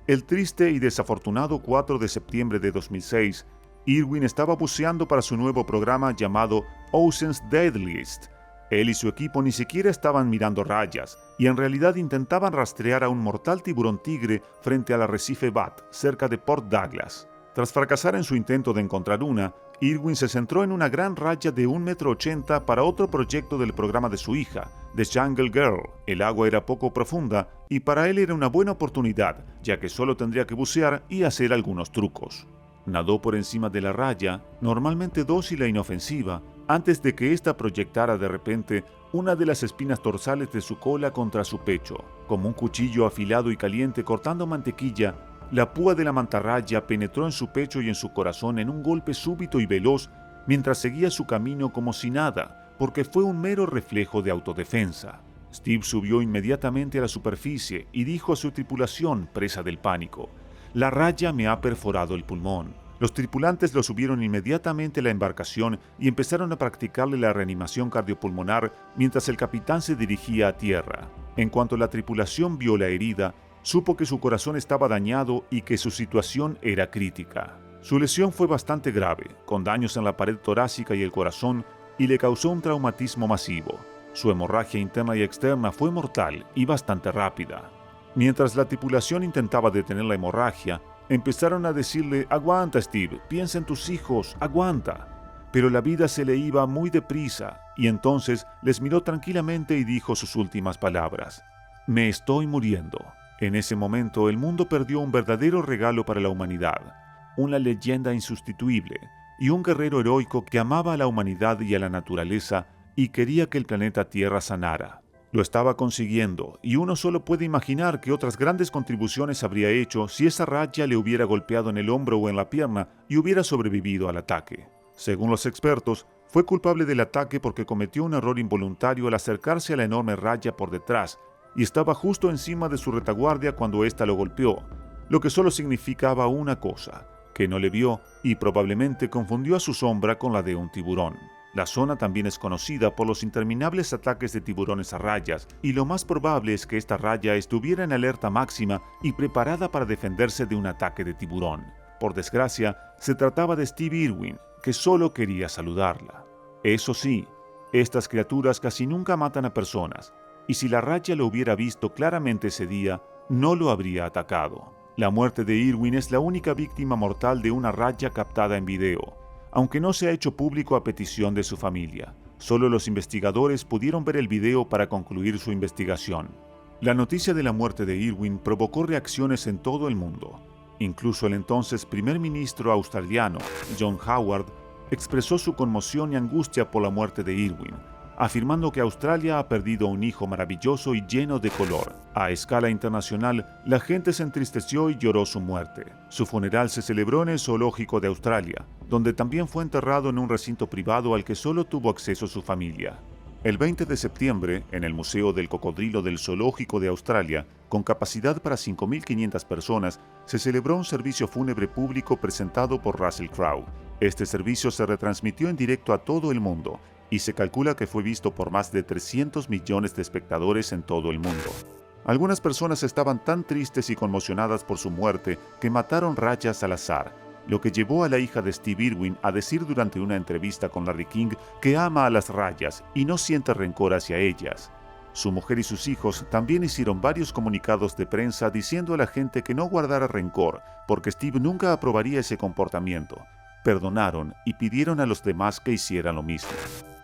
El triste y desafortunado 4 de septiembre de 2006, Irwin estaba buceando para su nuevo programa llamado Ocean's Deadliest. Él y su equipo ni siquiera estaban mirando rayas, y en realidad intentaban rastrear a un mortal tiburón tigre frente al arrecife Bat, cerca de Port Douglas. Tras fracasar en su intento de encontrar una, Irwin se centró en una gran raya de 1,80 metros para otro proyecto del programa de su hija, The Jungle Girl. El agua era poco profunda y para él era una buena oportunidad, ya que solo tendría que bucear y hacer algunos trucos. Nadó por encima de la raya, normalmente dócil e inofensiva, antes de que ésta proyectara de repente una de las espinas dorsales de su cola contra su pecho. Como un cuchillo afilado y caliente cortando mantequilla, la púa de la mantarraya penetró en su pecho y en su corazón en un golpe súbito y veloz, mientras seguía su camino como si nada, porque fue un mero reflejo de autodefensa. Steve subió inmediatamente a la superficie y dijo a su tripulación, presa del pánico: «La raya me ha perforado el pulmón». Los tripulantes lo subieron inmediatamente a la embarcación y empezaron a practicarle la reanimación cardiopulmonar mientras el capitán se dirigía a tierra. En cuanto la tripulación vio la herida, supo que su corazón estaba dañado y que su situación era crítica. Su lesión fue bastante grave, con daños en la pared torácica y el corazón, y le causó un traumatismo masivo. Su hemorragia interna y externa fue mortal y bastante rápida. Mientras la tripulación intentaba detener la hemorragia, empezaron a decirle: «Aguanta, Steve, piensa en tus hijos, aguanta». Pero la vida se le iba muy deprisa, y entonces les miró tranquilamente y dijo sus últimas palabras: «Me estoy muriendo». En ese momento el mundo perdió un verdadero regalo para la humanidad, una leyenda insustituible y un guerrero heroico que amaba a la humanidad y a la naturaleza y quería que el planeta Tierra sanara. Lo estaba consiguiendo, y uno solo puede imaginar qué otras grandes contribuciones habría hecho si esa raya le hubiera golpeado en el hombro o en la pierna y hubiera sobrevivido al ataque. Según los expertos, fue culpable del ataque porque cometió un error involuntario al acercarse a la enorme raya por detrás y estaba justo encima de su retaguardia cuando ésta lo golpeó, lo que solo significaba una cosa: que no le vio y probablemente confundió a su sombra con la de un tiburón. La zona también es conocida por los interminables ataques de tiburones a rayas, y lo más probable es que esta raya estuviera en alerta máxima y preparada para defenderse de un ataque de tiburón. Por desgracia, se trataba de Steve Irwin, que solo quería saludarla. Eso sí, estas criaturas casi nunca matan a personas, y si la raya lo hubiera visto claramente ese día, no lo habría atacado. La muerte de Irwin es la única víctima mortal de una raya captada en video, aunque no se ha hecho público a petición de su familia. Solo los investigadores pudieron ver el video para concluir su investigación. La noticia de la muerte de Irwin provocó reacciones en todo el mundo. Incluso el entonces primer ministro australiano, John Howard, expresó su conmoción y angustia por la muerte de Irwin, afirmando que Australia ha perdido un hijo maravilloso y lleno de color. A escala internacional, la gente se entristeció y lloró su muerte. Su funeral se celebró en el Zoológico de Australia, donde también fue enterrado en un recinto privado al que solo tuvo acceso su familia. El 20 de septiembre, en el Museo del Cocodrilo del Zoológico de Australia, con capacidad para 5.500 personas, se celebró un servicio fúnebre público presentado por Russell Crowe. Este servicio se retransmitió en directo a todo el mundo, y se calcula que fue visto por más de 300 millones de espectadores en todo el mundo. Algunas personas estaban tan tristes y conmocionadas por su muerte que mataron rayas al azar, lo que llevó a la hija de Steve Irwin a decir durante una entrevista con Larry King que ama a las rayas y no siente rencor hacia ellas. Su mujer y sus hijos también hicieron varios comunicados de prensa diciendo a la gente que no guardara rencor, porque Steve nunca aprobaría ese comportamiento. Perdonaron y pidieron a los demás que hicieran lo mismo.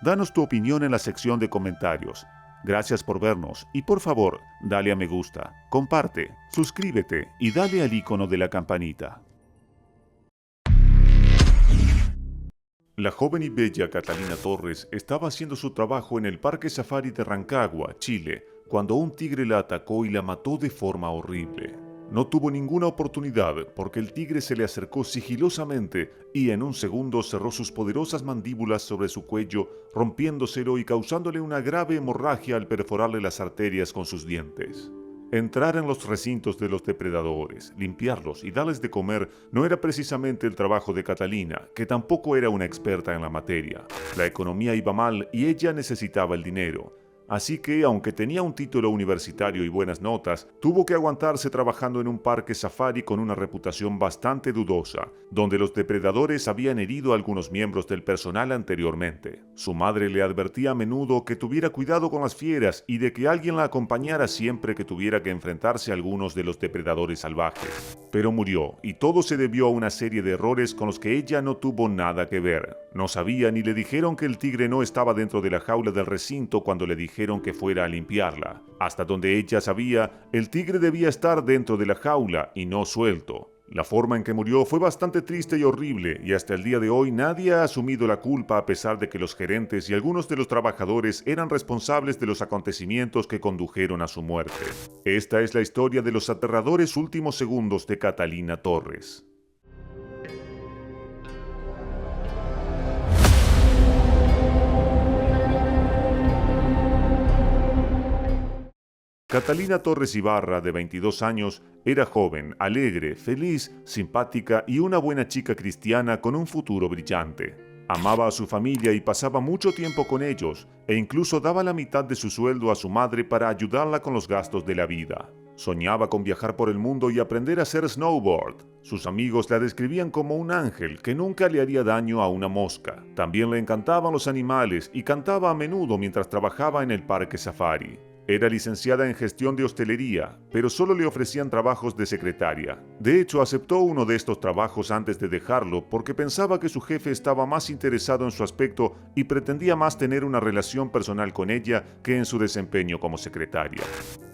Danos tu opinión en la sección de comentarios. Gracias por vernos y por favor, dale a me gusta, comparte, suscríbete y dale al icono de la campanita. La joven y bella Catalina Torres estaba haciendo su trabajo en el Parque Safari de Rancagua, Chile, cuando un tigre la atacó y la mató de forma horrible. No tuvo ninguna oportunidad porque el tigre se le acercó sigilosamente y en un segundo cerró sus poderosas mandíbulas sobre su cuello, rompiéndoselo y causándole una grave hemorragia al perforarle las arterias con sus dientes. Entrar en los recintos de los depredadores, limpiarlos y darles de comer no era precisamente el trabajo de Catalina, que tampoco era una experta en la materia. La economía iba mal y ella necesitaba el dinero. Así que, aunque tenía un título universitario y buenas notas, tuvo que aguantarse trabajando en un parque safari con una reputación bastante dudosa, donde los depredadores habían herido a algunos miembros del personal anteriormente. Su madre le advertía a menudo que tuviera cuidado con las fieras y de que alguien la acompañara siempre que tuviera que enfrentarse a algunos de los depredadores salvajes. Pero murió, y todo se debió a una serie de errores con los que ella no tuvo nada que ver. No sabía ni le dijeron que el tigre no estaba dentro de la jaula del recinto cuando le dijeron que fuera a limpiarla. Hasta donde ella sabía, el tigre debía estar dentro de la jaula y no suelto. La forma en que murió fue bastante triste y horrible, y hasta el día de hoy nadie ha asumido la culpa a pesar de que los gerentes y algunos de los trabajadores eran responsables de los acontecimientos que condujeron a su muerte. Esta es la historia de los aterradores últimos segundos de Catalina Torres. Catalina Torres Ibarra, de 22 años, era joven, alegre, feliz, simpática y una buena chica cristiana con un futuro brillante. Amaba a su familia y pasaba mucho tiempo con ellos, e incluso daba la mitad de su sueldo a su madre para ayudarla con los gastos de la vida. Soñaba con viajar por el mundo y aprender a hacer snowboard. Sus amigos la describían como un ángel que nunca le haría daño a una mosca. También le encantaban los animales y cantaba a menudo mientras trabajaba en el parque safari. Era licenciada en gestión de hostelería, pero solo le ofrecían trabajos de secretaria. De hecho, aceptó uno de estos trabajos antes de dejarlo porque pensaba que su jefe estaba más interesado en su aspecto y pretendía más tener una relación personal con ella que en su desempeño como secretaria.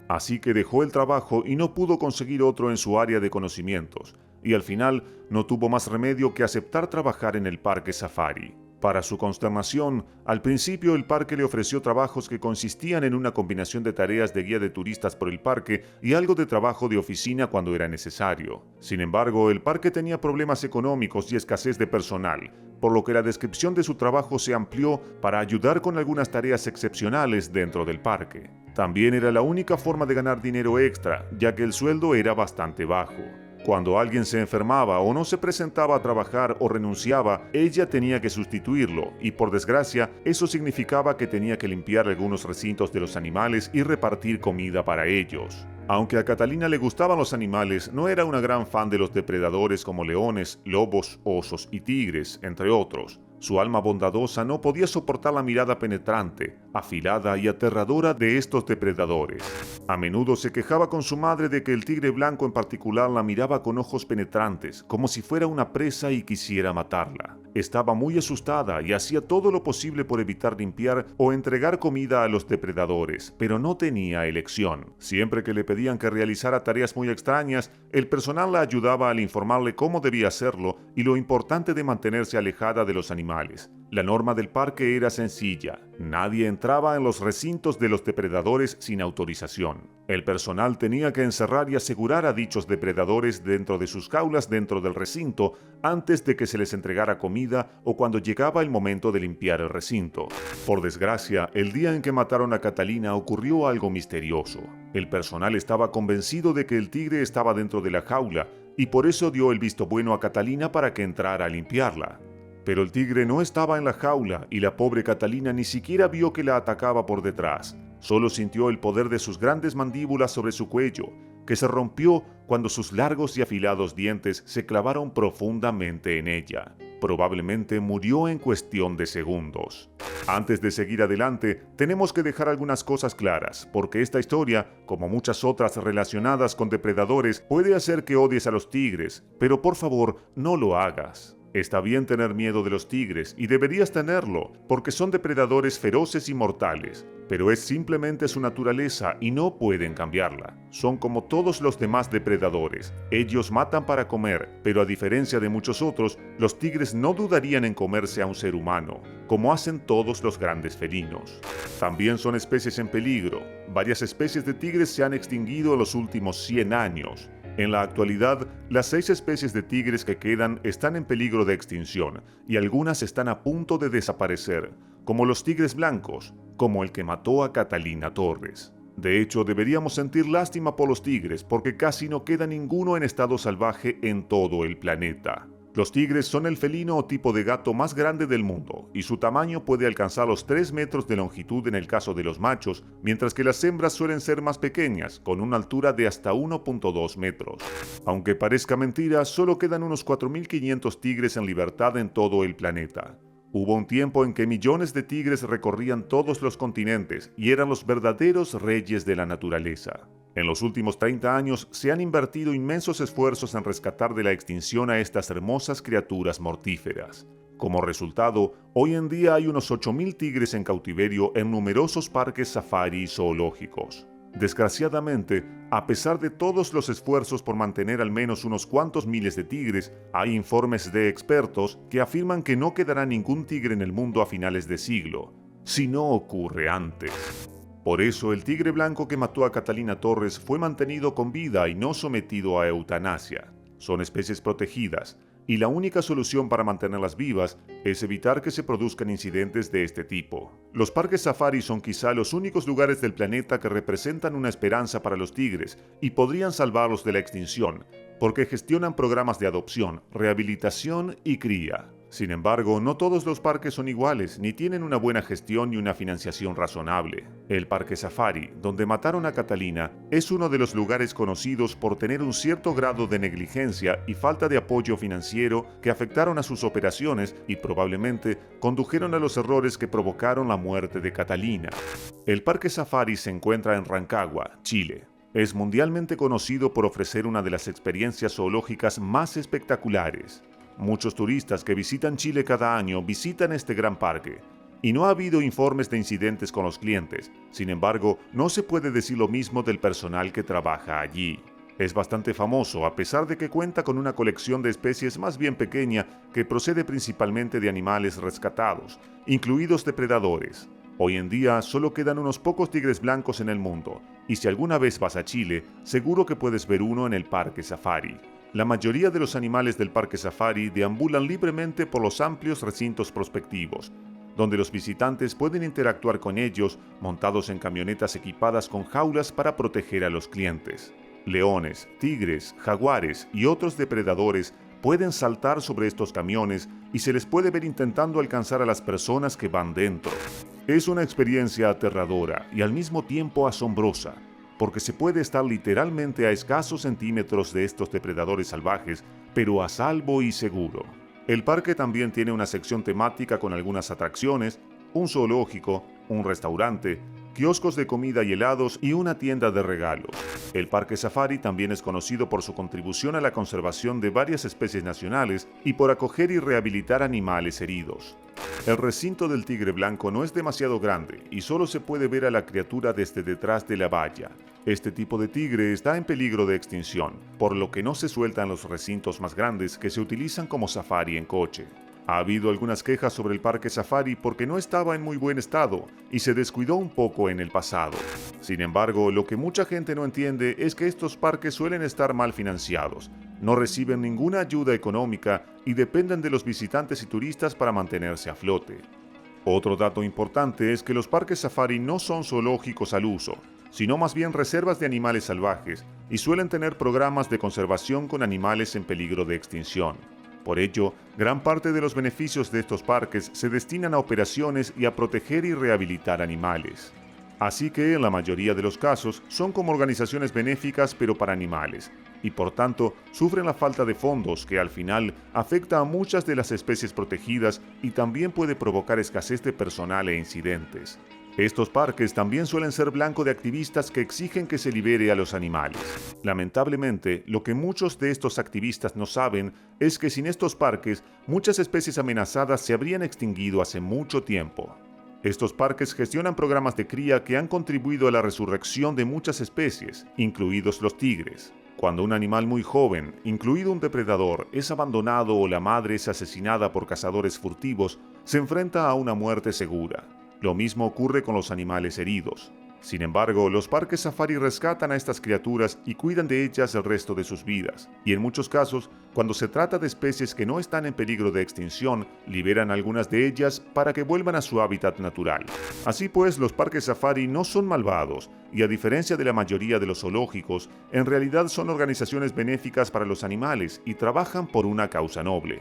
Así que dejó el trabajo y no pudo conseguir otro en su área de conocimientos, y al final no tuvo más remedio que aceptar trabajar en el parque safari. Para su consternación, al principio el parque le ofreció trabajos que consistían en una combinación de tareas de guía de turistas por el parque y algo de trabajo de oficina cuando era necesario. Sin embargo, el parque tenía problemas económicos y escasez de personal, por lo que la descripción de su trabajo se amplió para ayudar con algunas tareas excepcionales dentro del parque. También era la única forma de ganar dinero extra, ya que el sueldo era bastante bajo. Cuando alguien se enfermaba o no se presentaba a trabajar o renunciaba, ella tenía que sustituirlo y por desgracia eso significaba que tenía que limpiar algunos recintos de los animales y repartir comida para ellos. Aunque a Catalina le gustaban los animales, no era una gran fan de los depredadores como leones, lobos, osos y tigres, entre otros. Su alma bondadosa no podía soportar la mirada penetrante, afilada y aterradora de estos depredadores. A menudo se quejaba con su madre de que el tigre blanco en particular la miraba con ojos penetrantes, como si fuera una presa y quisiera matarla. Estaba muy asustada y hacía todo lo posible por evitar limpiar o entregar comida a los depredadores, pero no tenía elección. Siempre que le pedían que realizara tareas muy extrañas, el personal la ayudaba al informarle cómo debía hacerlo y lo importante de mantenerse alejada de los animales. La norma del parque era sencilla: nadie entraba en los recintos de los depredadores sin autorización. El personal tenía que encerrar y asegurar a dichos depredadores dentro de sus jaulas dentro del recinto antes de que se les entregara comida o cuando llegaba el momento de limpiar el recinto. Por desgracia, el día en que mataron a Catalina ocurrió algo misterioso. El personal estaba convencido de que el tigre estaba dentro de la jaula y por eso dio el visto bueno a Catalina para que entrara a limpiarla. Pero el tigre no estaba en la jaula y la pobre Catalina ni siquiera vio que la atacaba por detrás. Solo sintió el poder de sus grandes mandíbulas sobre su cuello, que se rompió cuando sus largos y afilados dientes se clavaron profundamente en ella. Probablemente murió en cuestión de segundos. Antes de seguir adelante, tenemos que dejar algunas cosas claras, porque esta historia, como muchas otras relacionadas con depredadores, puede hacer que odies a los tigres, pero por favor, no lo hagas. Está bien tener miedo de los tigres, y deberías tenerlo, porque son depredadores feroces y mortales, pero es simplemente su naturaleza y no pueden cambiarla. Son como todos los demás depredadores. Ellos matan para comer, pero a diferencia de muchos otros, los tigres no dudarían en comerse a un ser humano, como hacen todos los grandes felinos. También son especies en peligro. Varias especies de tigres se han extinguido en los últimos 100 años. En la actualidad, las 6 especies de tigres que quedan están en peligro de extinción y algunas están a punto de desaparecer, como los tigres blancos, como el que mató a Catalina Torres. De hecho, deberíamos sentir lástima por los tigres porque casi no queda ninguno en estado salvaje en todo el planeta. Los tigres son el felino o tipo de gato más grande del mundo, y su tamaño puede alcanzar los 3 metros de longitud en el caso de los machos, mientras que las hembras suelen ser más pequeñas, con una altura de hasta 1.2 metros. Aunque parezca mentira, solo quedan unos 4.500 tigres en libertad en todo el planeta. Hubo un tiempo en que millones de tigres recorrían todos los continentes y eran los verdaderos reyes de la naturaleza. En los últimos 30 años se han invertido inmensos esfuerzos en rescatar de la extinción a estas hermosas criaturas mortíferas. Como resultado, hoy en día hay unos 8.000 tigres en cautiverio en numerosos parques safari y zoológicos. Desgraciadamente, a pesar de todos los esfuerzos por mantener al menos unos cuantos miles de tigres, hay informes de expertos que afirman que no quedará ningún tigre en el mundo a finales de siglo, si no ocurre antes. Por eso, el tigre blanco que mató a Catalina Torres fue mantenido con vida y no sometido a eutanasia. Son especies protegidas, y la única solución para mantenerlas vivas es evitar que se produzcan incidentes de este tipo. Los parques safari son quizá los únicos lugares del planeta que representan una esperanza para los tigres y podrían salvarlos de la extinción, porque gestionan programas de adopción, rehabilitación y cría. Sin embargo, no todos los parques son iguales, ni tienen una buena gestión ni una financiación razonable. El Parque Safari, donde mataron a Catalina, es uno de los lugares conocidos por tener un cierto grado de negligencia y falta de apoyo financiero que afectaron a sus operaciones y probablemente condujeron a los errores que provocaron la muerte de Catalina. El Parque Safari se encuentra en Rancagua, Chile. Es mundialmente conocido por ofrecer una de las experiencias zoológicas más espectaculares. Muchos turistas que visitan Chile cada año visitan este gran parque, y no ha habido informes de incidentes con los clientes. Sin embargo, no se puede decir lo mismo del personal que trabaja allí. Es bastante famoso a pesar de que cuenta con una colección de especies más bien pequeña que procede principalmente de animales rescatados, incluidos depredadores. Hoy en día solo quedan unos pocos tigres blancos en el mundo, y si alguna vez vas a Chile, seguro que puedes ver uno en el Parque Safari. La mayoría de los animales del Parque Safari deambulan libremente por los amplios recintos prospectivos, donde los visitantes pueden interactuar con ellos montados en camionetas equipadas con jaulas para proteger a los clientes. Leones, tigres, jaguares y otros depredadores pueden saltar sobre estos camiones y se les puede ver intentando alcanzar a las personas que van dentro. Es una experiencia aterradora y al mismo tiempo asombrosa, porque se puede estar literalmente a escasos centímetros de estos depredadores salvajes, pero a salvo y seguro. El parque también tiene una sección temática con algunas atracciones, un zoológico, un restaurante, kioscos de comida y helados y una tienda de regalos. El Parque Safari también es conocido por su contribución a la conservación de varias especies nacionales y por acoger y rehabilitar animales heridos. El recinto del tigre blanco no es demasiado grande y solo se puede ver a la criatura desde detrás de la valla. Este tipo de tigre está en peligro de extinción, por lo que no se suelta en los recintos más grandes que se utilizan como safari en coche. Ha habido algunas quejas sobre el Parque Safari porque no estaba en muy buen estado y se descuidó un poco en el pasado. Sin embargo, lo que mucha gente no entiende es que estos parques suelen estar mal financiados, no reciben ninguna ayuda económica y dependen de los visitantes y turistas para mantenerse a flote. Otro dato importante es que los parques safari no son zoológicos al uso, sino más bien reservas de animales salvajes y suelen tener programas de conservación con animales en peligro de extinción. Por ello, gran parte de los beneficios de estos parques se destinan a operaciones y a proteger y rehabilitar animales. Así que en la mayoría de los casos son como organizaciones benéficas pero para animales, y por tanto sufren la falta de fondos que al final afecta a muchas de las especies protegidas y también puede provocar escasez de personal e incidentes. Estos parques también suelen ser blanco de activistas que exigen que se libere a los animales. Lamentablemente, lo que muchos de estos activistas no saben es que sin estos parques, muchas especies amenazadas se habrían extinguido hace mucho tiempo. Estos parques gestionan programas de cría que han contribuido a la resurrección de muchas especies, incluidos los tigres. Cuando un animal muy joven, incluido un depredador, es abandonado o la madre es asesinada por cazadores furtivos, se enfrenta a una muerte segura. Lo mismo ocurre con los animales heridos. Sin embargo, los parques safari rescatan a estas criaturas y cuidan de ellas el resto de sus vidas. Y en muchos casos, cuando se trata de especies que no están en peligro de extinción, liberan algunas de ellas para que vuelvan a su hábitat natural. Así pues, los parques safari no son malvados, y a diferencia de la mayoría de los zoológicos, en realidad son organizaciones benéficas para los animales y trabajan por una causa noble.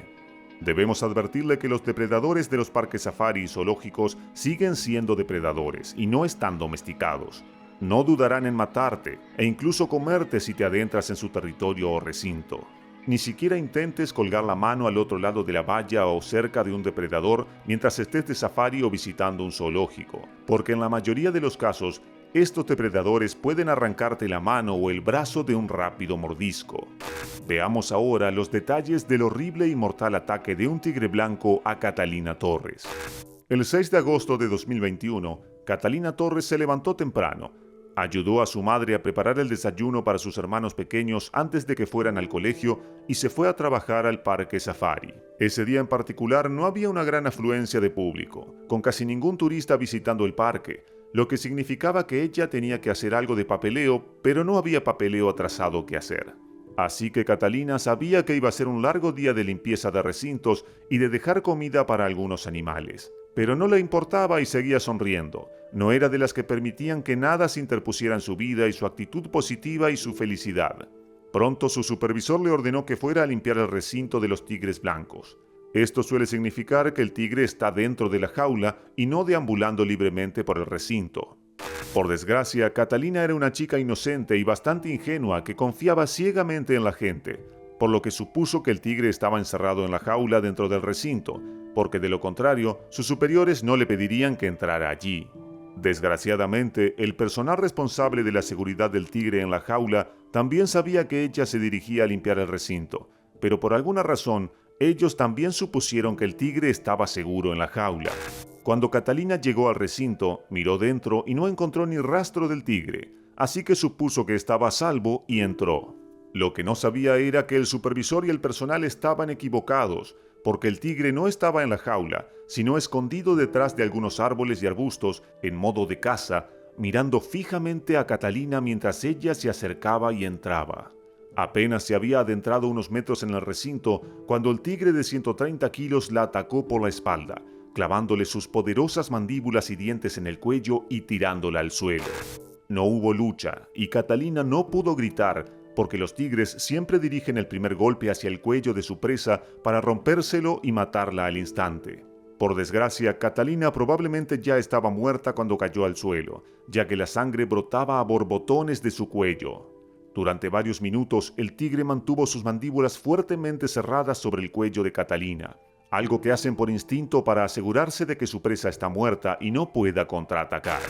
Debemos advertirle que los depredadores de los parques safari y zoológicos siguen siendo depredadores y no están domesticados. No dudarán en matarte e incluso comerte si te adentras en su territorio o recinto. Ni siquiera intentes colgar la mano al otro lado de la valla o cerca de un depredador mientras estés de safari o visitando un zoológico, porque en la mayoría de los casos, estos depredadores pueden arrancarte la mano o el brazo de un rápido mordisco. Veamos ahora los detalles del horrible y mortal ataque de un tigre blanco a Catalina Torres. El 6 de agosto de 2021, Catalina Torres se levantó temprano. Ayudó a su madre a preparar el desayuno para sus hermanos pequeños antes de que fueran al colegio y se fue a trabajar al parque safari. Ese día en particular no había una gran afluencia de público, con casi ningún turista visitando el parque, lo que significaba que ella tenía que hacer algo de papeleo, pero no había papeleo atrasado que hacer. Así que Catalina sabía que iba a ser un largo día de limpieza de recintos y de dejar comida para algunos animales. Pero no le importaba y seguía sonriendo. No era de las que permitían que nada se interpusiera en su vida y su actitud positiva y su felicidad. Pronto su supervisor le ordenó que fuera a limpiar el recinto de los tigres blancos. Esto suele significar que el tigre está dentro de la jaula y no deambulando libremente por el recinto. Por desgracia, Catalina era una chica inocente y bastante ingenua que confiaba ciegamente en la gente, por lo que supuso que el tigre estaba encerrado en la jaula dentro del recinto, porque de lo contrario, sus superiores no le pedirían que entrara allí. Desgraciadamente, el personal responsable de la seguridad del tigre en la jaula también sabía que ella se dirigía a limpiar el recinto, pero por alguna razón, ellos también supusieron que el tigre estaba seguro en la jaula. Cuando Catalina llegó al recinto, miró dentro y no encontró ni rastro del tigre, así que supuso que estaba a salvo y entró. Lo que no sabía era que el supervisor y el personal estaban equivocados, porque el tigre no estaba en la jaula, sino escondido detrás de algunos árboles y arbustos en modo de caza, mirando fijamente a Catalina mientras ella se acercaba y entraba. Apenas se había adentrado unos metros en el recinto cuando el tigre de 130 kilos la atacó por la espalda, clavándole sus poderosas mandíbulas y dientes en el cuello y tirándola al suelo. No hubo lucha y Catalina no pudo gritar porque los tigres siempre dirigen el primer golpe hacia el cuello de su presa para rompérselo y matarla al instante. Por desgracia, Catalina probablemente ya estaba muerta cuando cayó al suelo, ya que la sangre brotaba a borbotones de su cuello. Durante varios minutos, el tigre mantuvo sus mandíbulas fuertemente cerradas sobre el cuello de Catalina, algo que hacen por instinto para asegurarse de que su presa está muerta y no pueda contraatacar.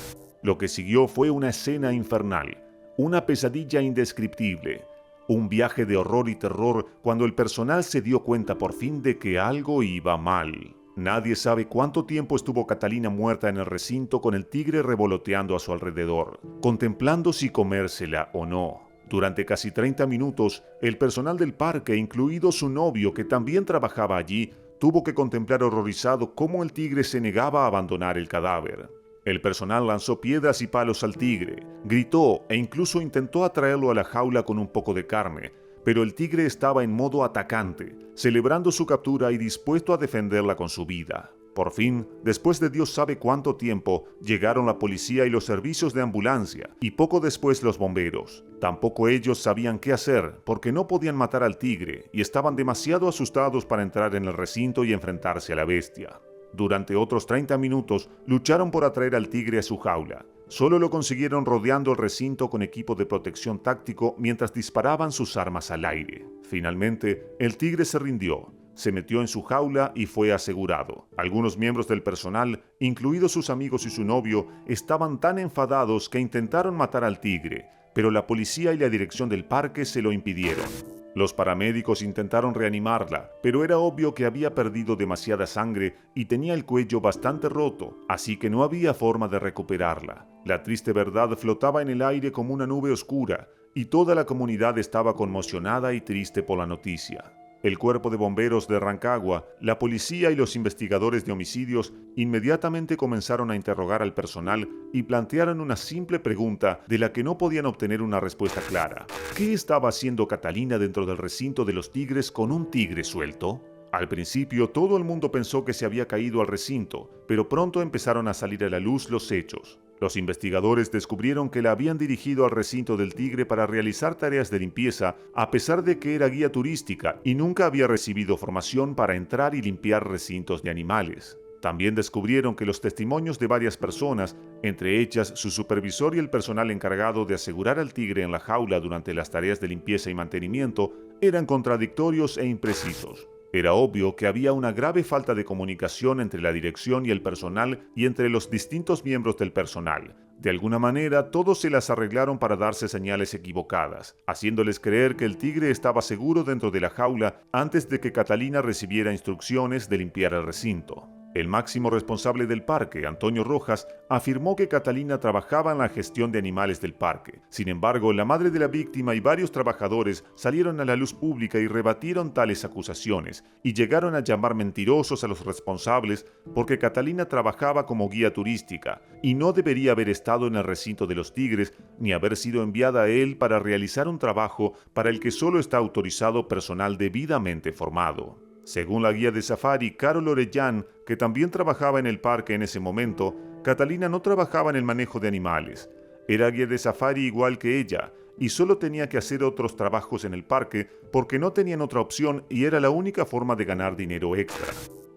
Lo que siguió fue una escena infernal, una pesadilla indescriptible, un viaje de horror y terror cuando el personal se dio cuenta por fin de que algo iba mal. Nadie sabe cuánto tiempo estuvo Catalina muerta en el recinto con el tigre revoloteando a su alrededor, contemplando si comérsela o no. Durante casi 30 minutos, el personal del parque, incluido su novio que también trabajaba allí, tuvo que contemplar horrorizado cómo el tigre se negaba a abandonar el cadáver. El personal lanzó piedras y palos al tigre, gritó e incluso intentó atraerlo a la jaula con un poco de carne, pero el tigre estaba en modo atacante, celebrando su captura y dispuesto a defenderla con su vida. Por fin, después de Dios sabe cuánto tiempo, llegaron la policía y los servicios de ambulancia, y poco después los bomberos. Tampoco ellos sabían qué hacer, porque no podían matar al tigre, y estaban demasiado asustados para entrar en el recinto y enfrentarse a la bestia. Durante otros 30 minutos lucharon por atraer al tigre a su jaula. Solo lo consiguieron rodeando el recinto con equipo de protección táctico mientras disparaban sus armas al aire. Finalmente, el tigre se rindió, se metió en su jaula y fue asegurado. Algunos miembros del personal, incluidos sus amigos y su novio, estaban tan enfadados que intentaron matar al tigre, pero la policía y la dirección del parque se lo impidieron. Los paramédicos intentaron reanimarla, pero era obvio que había perdido demasiada sangre y tenía el cuello bastante roto, así que no había forma de recuperarla. La triste verdad flotaba en el aire como una nube oscura, y toda la comunidad estaba conmocionada y triste por la noticia. El cuerpo de bomberos de Rancagua, la policía y los investigadores de homicidios inmediatamente comenzaron a interrogar al personal y plantearon una simple pregunta de la que no podían obtener una respuesta clara. ¿Qué estaba haciendo Catalina dentro del recinto de los tigres con un tigre suelto? Al principio todo el mundo pensó que se había caído al recinto, pero pronto empezaron a salir a la luz los hechos. Los investigadores descubrieron que la habían dirigido al recinto del tigre para realizar tareas de limpieza, a pesar de que era guía turística y nunca había recibido formación para entrar y limpiar recintos de animales. También descubrieron que los testimonios de varias personas, entre ellas su supervisor y el personal encargado de asegurar al tigre en la jaula durante las tareas de limpieza y mantenimiento, eran contradictorios e imprecisos. Era obvio que había una grave falta de comunicación entre la dirección y el personal y entre los distintos miembros del personal. De alguna manera, todos se las arreglaron para darse señales equivocadas, haciéndoles creer que el tigre estaba seguro dentro de la jaula antes de que Catalina recibiera instrucciones de limpiar el recinto. El máximo responsable del parque, Antonio Rojas, afirmó que Catalina trabajaba en la gestión de animales del parque. Sin embargo, la madre de la víctima y varios trabajadores salieron a la luz pública y rebatieron tales acusaciones, y llegaron a llamar mentirosos a los responsables porque Catalina trabajaba como guía turística y no debería haber estado en el recinto de los tigres ni haber sido enviada a él para realizar un trabajo para el que solo está autorizado personal debidamente formado. Según la guía de safari Carol Orellán, que también trabajaba en el parque en ese momento, Catalina no trabajaba en el manejo de animales. Era guía de safari igual que ella, y solo tenía que hacer otros trabajos en el parque porque no tenían otra opción y era la única forma de ganar dinero extra.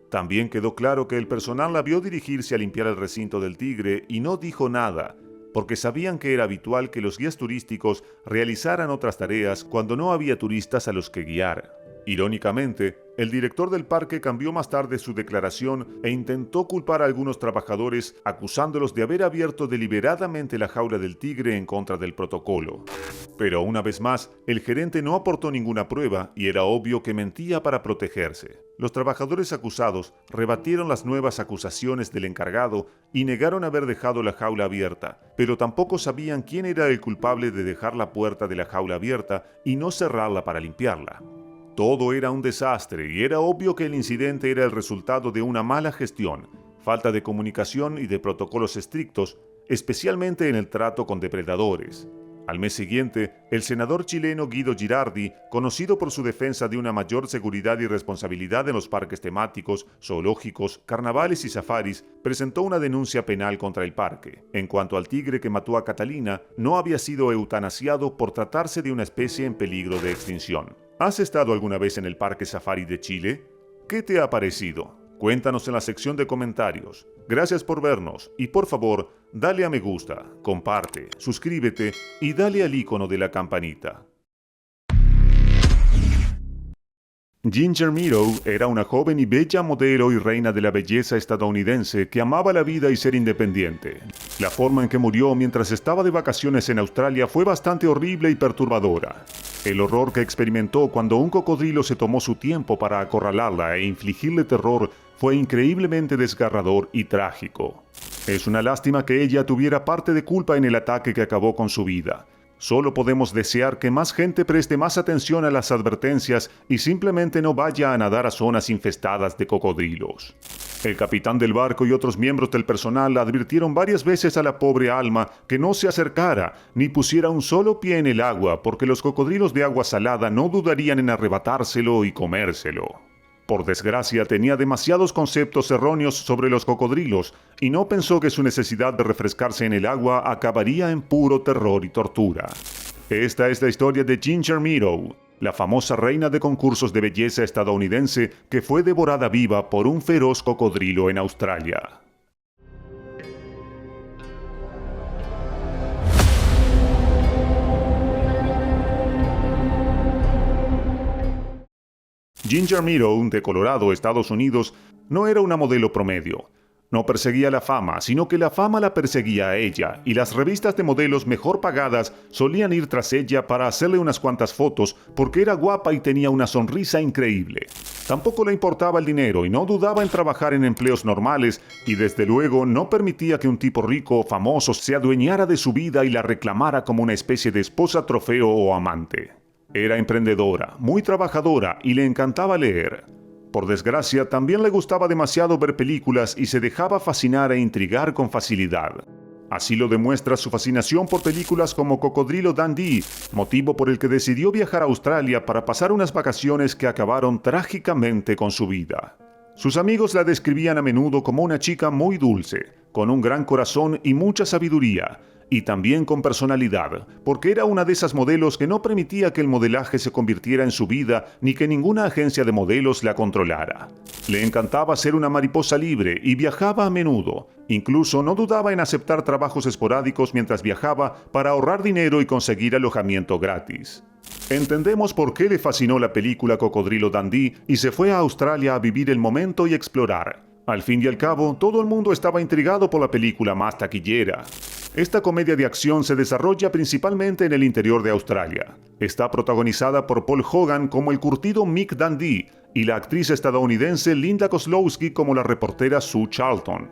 También quedó claro que el personal la vio dirigirse a limpiar el recinto del tigre y no dijo nada, porque sabían que era habitual que los guías turísticos realizaran otras tareas cuando no había turistas a los que guiar. Irónicamente, el director del parque cambió más tarde su declaración e intentó culpar a algunos trabajadores acusándolos de haber abierto deliberadamente la jaula del tigre en contra del protocolo. Pero una vez más, el gerente no aportó ninguna prueba y era obvio que mentía para protegerse. Los trabajadores acusados rebatieron las nuevas acusaciones del encargado y negaron haber dejado la jaula abierta, pero tampoco sabían quién era el culpable de dejar la puerta de la jaula abierta y no cerrarla para limpiarla. Todo era un desastre y era obvio que el incidente era el resultado de una mala gestión, falta de comunicación y de protocolos estrictos, especialmente en el trato con depredadores. Al mes siguiente, el senador chileno Guido Girardi, conocido por su defensa de una mayor seguridad y responsabilidad en los parques temáticos, zoológicos, carnavales y safaris, presentó una denuncia penal contra el parque. En cuanto al tigre que mató a Catalina, no había sido eutanasiado por tratarse de una especie en peligro de extinción. ¿Has estado alguna vez en el Parque Safari de Chile? ¿Qué te ha parecido? Cuéntanos en la sección de comentarios. Gracias por vernos y por favor, dale a me gusta, comparte, suscríbete y dale al icono de la campanita. Ginger Meadow era una joven y bella modelo y reina de la belleza estadounidense que amaba la vida y ser independiente. La forma en que murió mientras estaba de vacaciones en Australia fue bastante horrible y perturbadora. El horror que experimentó cuando un cocodrilo se tomó su tiempo para acorralarla e infligirle terror fue increíblemente desgarrador y trágico. Es una lástima que ella tuviera parte de culpa en el ataque que acabó con su vida. Solo podemos desear que más gente preste más atención a las advertencias y simplemente no vaya a nadar a zonas infestadas de cocodrilos. El capitán del barco y otros miembros del personal advirtieron varias veces a la pobre alma que no se acercara ni pusiera un solo pie en el agua porque los cocodrilos de agua salada no dudarían en arrebatárselo y comérselo. Por desgracia, tenía demasiados conceptos erróneos sobre los cocodrilos y no pensó que su necesidad de refrescarse en el agua acabaría en puro terror y tortura. Esta es la historia de Ginger Meadow, la famosa reina de concursos de belleza estadounidense que fue devorada viva por un feroz cocodrilo en Australia. Ginger Meadow, de Colorado, Estados Unidos, no era una modelo promedio. No perseguía la fama, sino que la fama la perseguía a ella, y las revistas de modelos mejor pagadas solían ir tras ella para hacerle unas cuantas fotos porque era guapa y tenía una sonrisa increíble. Tampoco le importaba el dinero y no dudaba en trabajar en empleos normales, y desde luego no permitía que un tipo rico o famoso se adueñara de su vida y la reclamara como una especie de esposa trofeo o amante. Era emprendedora, muy trabajadora y le encantaba leer. Por desgracia, también le gustaba demasiado ver películas y se dejaba fascinar e intrigar con facilidad. Así lo demuestra su fascinación por películas como Cocodrilo Dundee, motivo por el que decidió viajar a Australia para pasar unas vacaciones que acabaron trágicamente con su vida. Sus amigos la describían a menudo como una chica muy dulce, con un gran corazón y mucha sabiduría, y también con personalidad, porque era una de esas modelos que no permitía que el modelaje se convirtiera en su vida ni que ninguna agencia de modelos la controlara. Le encantaba ser una mariposa libre y viajaba a menudo. Incluso no dudaba en aceptar trabajos esporádicos mientras viajaba para ahorrar dinero y conseguir alojamiento gratis. Entendemos por qué le fascinó la película Cocodrilo Dundee y se fue a Australia a vivir el momento y explorar. Al fin y al cabo, todo el mundo estaba intrigado por la película más taquillera. Esta comedia de acción se desarrolla principalmente en el interior de Australia. Está protagonizada por Paul Hogan como el curtido Mick Dundee y la actriz estadounidense Linda Kozlowski como la reportera Sue Charlton.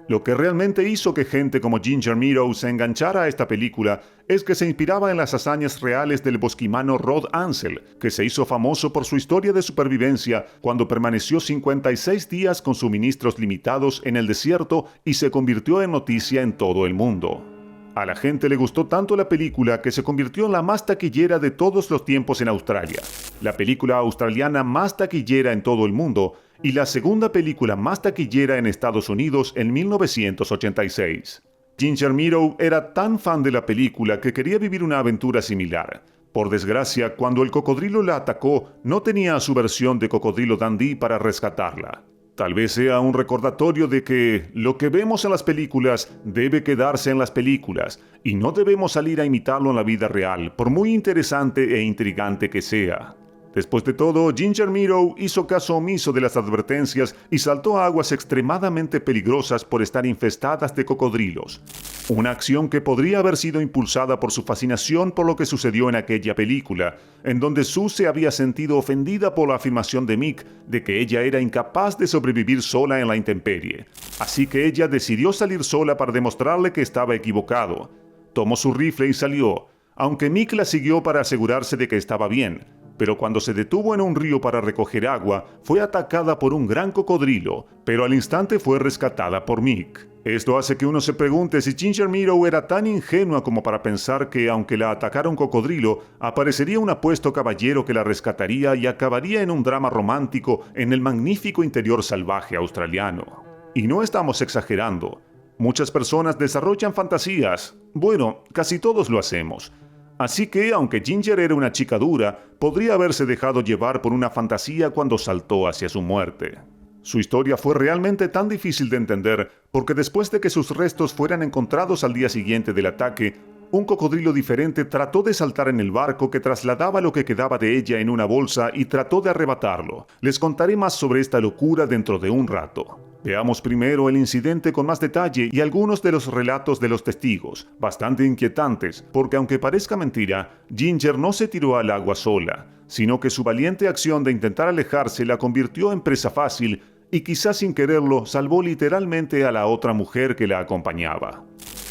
Lo que realmente hizo que gente como Ginger Meadow se enganchara a esta película es que se inspiraba en las hazañas reales del bosquimano Rod Ansel, que se hizo famoso por su historia de supervivencia cuando permaneció 56 días con suministros limitados en el desierto y se convirtió en noticia en todo el mundo. A la gente le gustó tanto la película que se convirtió en la más taquillera de todos los tiempos en Australia, la película australiana más taquillera en todo el mundo y la segunda película más taquillera en Estados Unidos en 1986. Ginger Meadow era tan fan de la película que quería vivir una aventura similar. Por desgracia, cuando el cocodrilo la atacó, no tenía a su versión de Cocodrilo Dundee para rescatarla. Tal vez sea un recordatorio de que lo que vemos en las películas debe quedarse en las películas y no debemos salir a imitarlo en la vida real, por muy interesante e intrigante que sea. Después de todo, Ginger Meadow hizo caso omiso de las advertencias y saltó a aguas extremadamente peligrosas por estar infestadas de cocodrilos. Una acción que podría haber sido impulsada por su fascinación por lo que sucedió en aquella película, en donde Sue se había sentido ofendida por la afirmación de Mick de que ella era incapaz de sobrevivir sola en la intemperie. Así que ella decidió salir sola para demostrarle que estaba equivocado. Tomó su rifle y salió, aunque Mick la siguió para asegurarse de que estaba bien. Pero cuando se detuvo en un río para recoger agua, fue atacada por un gran cocodrilo, pero al instante fue rescatada por Mick. Esto hace que uno se pregunte si Ginger Meadow era tan ingenua como para pensar que, aunque la atacara un cocodrilo, aparecería un apuesto caballero que la rescataría y acabaría en un drama romántico en el magnífico interior salvaje australiano. Y no estamos exagerando. Muchas personas desarrollan fantasías. Bueno, casi todos lo hacemos. Así que, aunque Ginger era una chica dura, podría haberse dejado llevar por una fantasía cuando saltó hacia su muerte. Su historia fue realmente tan difícil de entender porque después de que sus restos fueran encontrados al día siguiente del ataque, un cocodrilo diferente trató de saltar en el barco que trasladaba lo que quedaba de ella en una bolsa y trató de arrebatarlo. Les contaré más sobre esta locura dentro de un rato. Veamos primero el incidente con más detalle y algunos de los relatos de los testigos, bastante inquietantes, porque aunque parezca mentira, Ginger no se tiró al agua sola, sino que su valiente acción de intentar alejarse la convirtió en presa fácil y quizás sin quererlo salvó literalmente a la otra mujer que la acompañaba.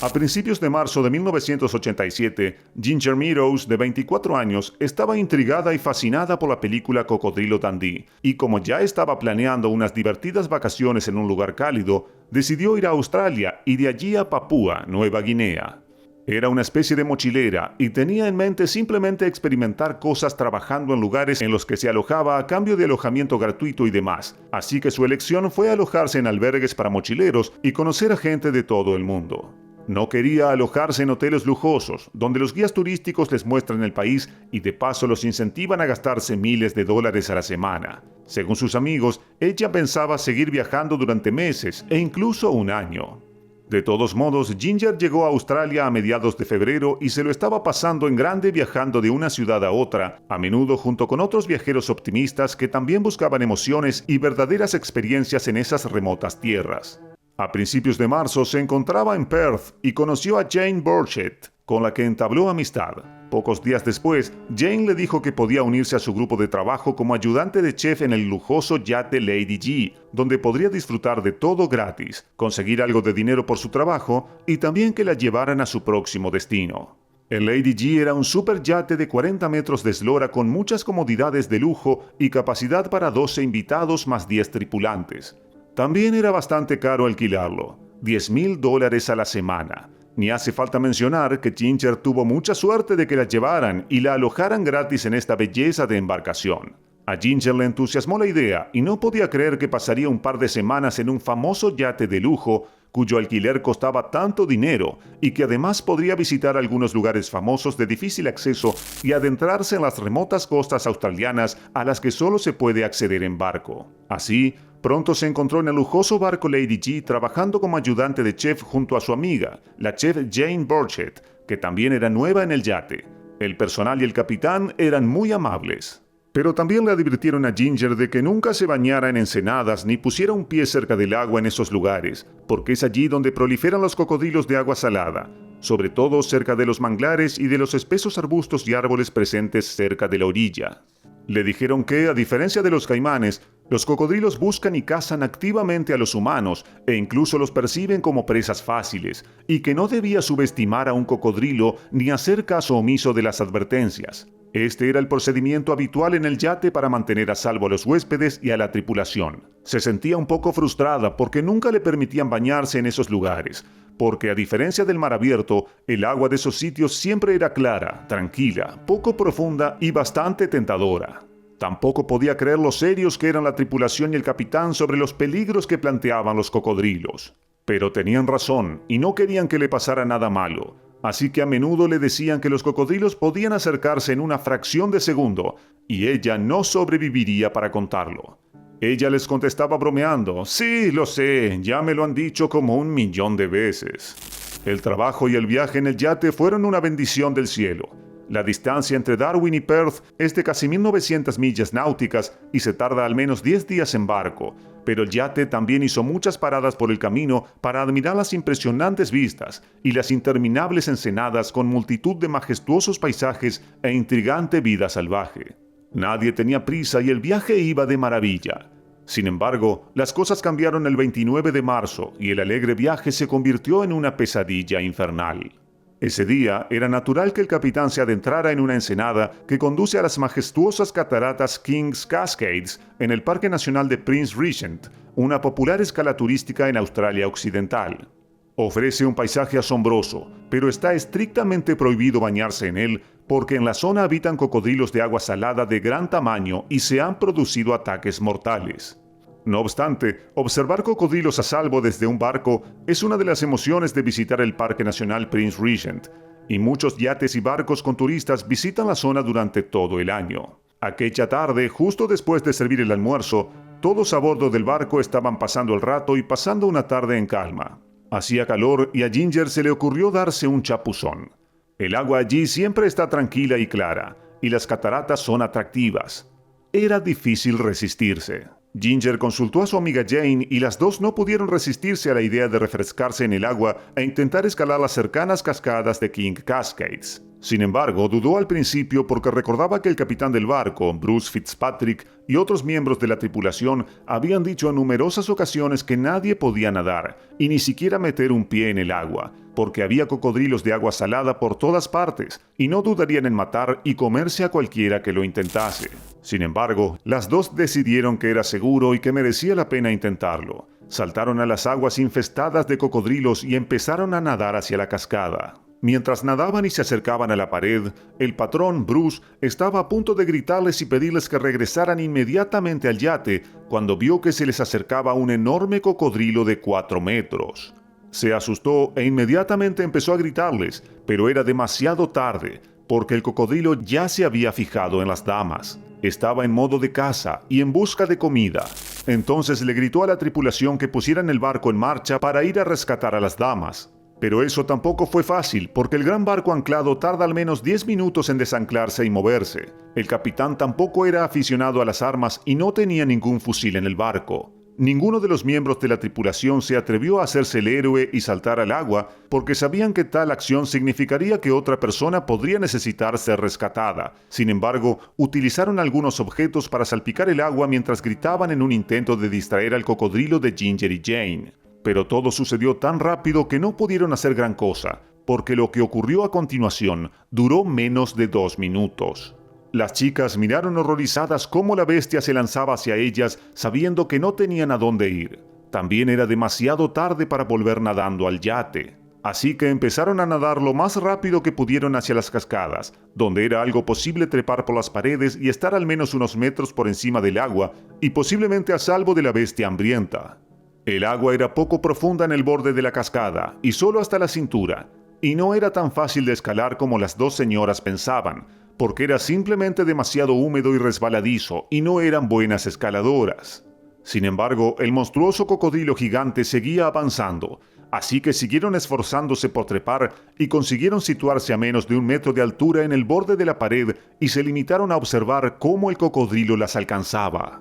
A principios de marzo de 1987, Ginger Meadow, de 24 años, estaba intrigada y fascinada por la película Cocodrilo Dundee, y como ya estaba planeando unas divertidas vacaciones en un lugar cálido, decidió ir a Australia y de allí a Papúa, Nueva Guinea. Era una especie de mochilera y tenía en mente simplemente experimentar cosas trabajando en lugares en los que se alojaba a cambio de alojamiento gratuito y demás, así que su elección fue alojarse en albergues para mochileros y conocer a gente de todo el mundo. No quería alojarse en hoteles lujosos, donde los guías turísticos les muestran el país y de paso los incentivan a gastarse miles de dólares a la semana. Según sus amigos, ella pensaba seguir viajando durante meses e incluso un año. De todos modos, Ginger llegó a Australia a mediados de febrero y se lo estaba pasando en grande viajando de una ciudad a otra, a menudo junto con otros viajeros optimistas que también buscaban emociones y verdaderas experiencias en esas remotas tierras. A principios de marzo se encontraba en Perth y conoció a Jane Burchett, con la que entabló amistad. Pocos días después, Jane le dijo que podía unirse a su grupo de trabajo como ayudante de chef en el lujoso yate Lady G, donde podría disfrutar de todo gratis, conseguir algo de dinero por su trabajo y también que la llevaran a su próximo destino. El Lady G era un superyate de 40 metros de eslora con muchas comodidades de lujo y capacidad para 12 invitados más 10 tripulantes. También era bastante caro alquilarlo, $10,000 a la semana. Ni hace falta mencionar que Ginger tuvo mucha suerte de que la llevaran y la alojaran gratis en esta belleza de embarcación. A Ginger le entusiasmó la idea y no podía creer que pasaría un par de semanas en un famoso yate de lujo cuyo alquiler costaba tanto dinero y que además podría visitar algunos lugares famosos de difícil acceso y adentrarse en las remotas costas australianas a las que solo se puede acceder en barco. Así, pronto se encontró en el lujoso barco Lady G trabajando como ayudante de chef junto a su amiga, la chef Jane Burchett, que también era nueva en el yate. El personal y el capitán eran muy amables. Pero también le advirtieron a Ginger de que nunca se bañara en ensenadas ni pusiera un pie cerca del agua en esos lugares, porque es allí donde proliferan los cocodrilos de agua salada, sobre todo cerca de los manglares y de los espesos arbustos y árboles presentes cerca de la orilla. Le dijeron que, a diferencia de los caimanes, los cocodrilos buscan y cazan activamente a los humanos e incluso los perciben como presas fáciles, y que no debía subestimar a un cocodrilo ni hacer caso omiso de las advertencias. Este era el procedimiento habitual en el yate para mantener a salvo a los huéspedes y a la tripulación. Se sentía un poco frustrada porque nunca le permitían bañarse en esos lugares, porque a diferencia del mar abierto, el agua de esos sitios siempre era clara, tranquila, poco profunda y bastante tentadora. Tampoco podía creer lo serios que eran la tripulación y el capitán sobre los peligros que planteaban los cocodrilos. Pero tenían razón y no querían que le pasara nada malo. Así que a menudo le decían que los cocodrilos podían acercarse en una fracción de segundo, y ella no sobreviviría para contarlo. Ella les contestaba bromeando: «Sí, lo sé, ya me lo han dicho como 1,000,000 de veces». El trabajo y el viaje en el yate fueron una bendición del cielo. La distancia entre Darwin y Perth es de casi 1,900 millas náuticas y se tarda al menos 10 días en barco, pero el yate también hizo muchas paradas por el camino para admirar las impresionantes vistas y las interminables ensenadas con multitud de majestuosos paisajes e intrigante vida salvaje. Nadie tenía prisa y el viaje iba de maravilla. Sin embargo, las cosas cambiaron el 29 de marzo y el alegre viaje se convirtió en una pesadilla infernal. Ese día era natural que el capitán se adentrara en una ensenada que conduce a las majestuosas cataratas Kings Cascades en el Parque Nacional de Prince Regent, una popular escala turística en Australia Occidental. Ofrece un paisaje asombroso, pero está estrictamente prohibido bañarse en él porque en la zona habitan cocodrilos de agua salada de gran tamaño y se han producido ataques mortales. No obstante, observar cocodrilos a salvo desde un barco es una de las emociones de visitar el Parque Nacional Prince Regent, y muchos yates y barcos con turistas visitan la zona durante todo el año. Aquella tarde, justo después de servir el almuerzo, todos a bordo del barco estaban pasando el rato y pasando una tarde en calma. Hacía calor y a Ginger se le ocurrió darse un chapuzón. El agua allí siempre está tranquila y clara, y las cataratas son atractivas. Era difícil resistirse. Ginger consultó a su amiga Jane y las dos no pudieron resistirse a la idea de refrescarse en el agua e intentar escalar las cercanas cascadas de King Cascades. Sin embargo, dudó al principio porque recordaba que el capitán del barco, Bruce Fitzpatrick, y otros miembros de la tripulación habían dicho en numerosas ocasiones que nadie podía nadar y ni siquiera meter un pie en el agua, porque había cocodrilos de agua salada por todas partes y no dudarían en matar y comerse a cualquiera que lo intentase. Sin embargo, las dos decidieron que era seguro y que merecía la pena intentarlo. Saltaron a las aguas infestadas de cocodrilos y empezaron a nadar hacia la cascada. Mientras nadaban y se acercaban a la pared, el patrón, Bruce, estaba a punto de gritarles y pedirles que regresaran inmediatamente al yate cuando vio que se les acercaba un enorme cocodrilo de 4 metros. Se asustó e inmediatamente empezó a gritarles, pero era demasiado tarde, porque el cocodrilo ya se había fijado en las damas. Estaba en modo de caza y en busca de comida. Entonces le gritó a la tripulación que pusieran el barco en marcha para ir a rescatar a las damas. Pero eso tampoco fue fácil, porque el gran barco anclado tarda al menos 10 minutos en desanclarse y moverse. El capitán tampoco era aficionado a las armas y no tenía ningún fusil en el barco. Ninguno de los miembros de la tripulación se atrevió a hacerse el héroe y saltar al agua, porque sabían que tal acción significaría que otra persona podría necesitar ser rescatada. Sin embargo, utilizaron algunos objetos para salpicar el agua mientras gritaban en un intento de distraer al cocodrilo de Ginger y Jane. Pero todo sucedió tan rápido que no pudieron hacer gran cosa, porque lo que ocurrió a continuación duró menos de 2 minutos. Las chicas miraron horrorizadas cómo la bestia se lanzaba hacia ellas, sabiendo que no tenían a dónde ir. También era demasiado tarde para volver nadando al yate. Así que empezaron a nadar lo más rápido que pudieron hacia las cascadas, donde era algo posible trepar por las paredes y estar al menos unos metros por encima del agua, y posiblemente a salvo de la bestia hambrienta. El agua era poco profunda en el borde de la cascada, y solo hasta la cintura, y no era tan fácil de escalar como las dos señoras pensaban, porque era simplemente demasiado húmedo y resbaladizo, y no eran buenas escaladoras. Sin embargo, el monstruoso cocodrilo gigante seguía avanzando, así que siguieron esforzándose por trepar y consiguieron situarse a menos de 1 metro de altura en el borde de la pared y se limitaron a observar cómo el cocodrilo las alcanzaba.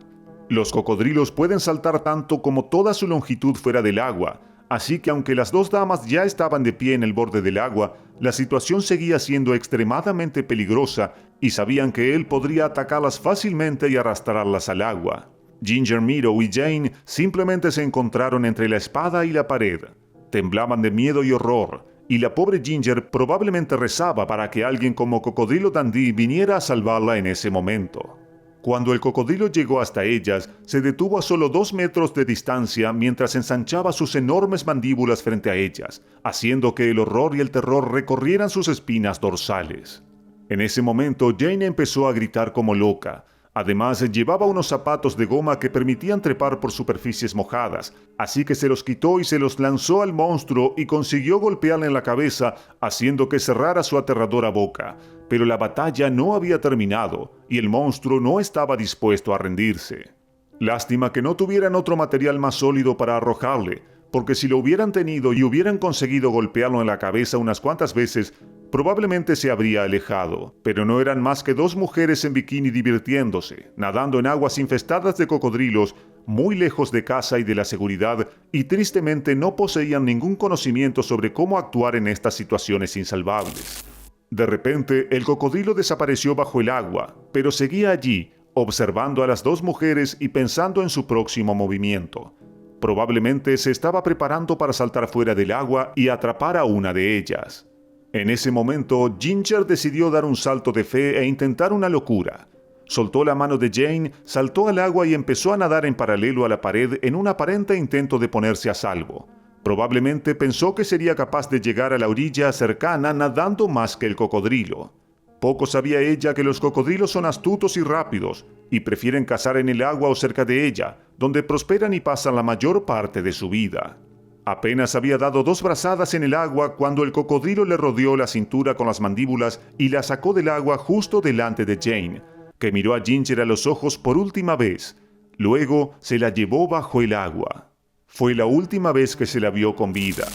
Los cocodrilos pueden saltar tanto como toda su longitud fuera del agua, así que aunque las dos damas ya estaban de pie en el borde del agua, la situación seguía siendo extremadamente peligrosa y sabían que él podría atacarlas fácilmente y arrastrarlas al agua. Ginger Meadow y Jane simplemente se encontraron entre la espada y la pared. Temblaban de miedo y horror, y la pobre Ginger probablemente rezaba para que alguien como Cocodrilo Dundee viniera a salvarla en ese momento. Cuando el cocodrilo llegó hasta ellas, se detuvo a solo 2 metros de distancia mientras ensanchaba sus enormes mandíbulas frente a ellas, haciendo que el horror y el terror recorrieran sus espinas dorsales. En ese momento, Jane empezó a gritar como loca. Además, llevaba unos zapatos de goma que permitían trepar por superficies mojadas, así que se los quitó y se los lanzó al monstruo y consiguió golpearle en la cabeza, haciendo que cerrara su aterradora boca. Pero la batalla no había terminado, y el monstruo no estaba dispuesto a rendirse. Lástima que no tuvieran otro material más sólido para arrojarle, porque si lo hubieran tenido y hubieran conseguido golpearlo en la cabeza unas cuantas veces, probablemente se habría alejado, pero no eran más que 2 mujeres en bikini divirtiéndose, nadando en aguas infestadas de cocodrilos, muy lejos de casa y de la seguridad, y tristemente no poseían ningún conocimiento sobre cómo actuar en estas situaciones insalvables. De repente, el cocodrilo desapareció bajo el agua, pero seguía allí, observando a las 2 mujeres y pensando en su próximo movimiento. Probablemente se estaba preparando para saltar fuera del agua y atrapar a una de ellas. En ese momento, Ginger decidió dar un salto de fe e intentar una locura. Soltó la mano de Jane, saltó al agua y empezó a nadar en paralelo a la pared en un aparente intento de ponerse a salvo. Probablemente pensó que sería capaz de llegar a la orilla cercana nadando más que el cocodrilo. Poco sabía ella que los cocodrilos son astutos y rápidos, y prefieren cazar en el agua o cerca de ella, donde prosperan y pasan la mayor parte de su vida. Apenas había dado 2 brazadas en el agua cuando el cocodrilo le rodeó la cintura con las mandíbulas y la sacó del agua justo delante de Jane, que miró a Ginger a los ojos por última vez. Luego se la llevó bajo el agua. Fue la última vez que se la vio con vida.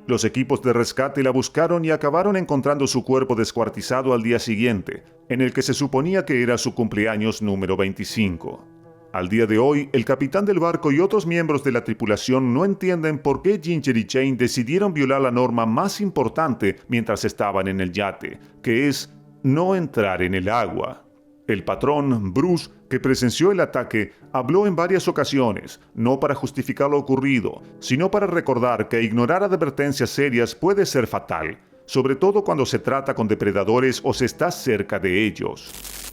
Los equipos de rescate la buscaron y acabaron encontrando su cuerpo descuartizado al día siguiente, en el que se suponía que era su cumpleaños número 25. Al día de hoy, el capitán del barco y otros miembros de la tripulación no entienden por qué Ginger y Jane decidieron violar la norma más importante mientras estaban en el yate, que es no entrar en el agua. El patrón, Bruce, que presenció el ataque, habló en varias ocasiones, no para justificar lo ocurrido, sino para recordar que ignorar advertencias serias puede ser fatal, sobre todo cuando se trata con depredadores o se está cerca de ellos.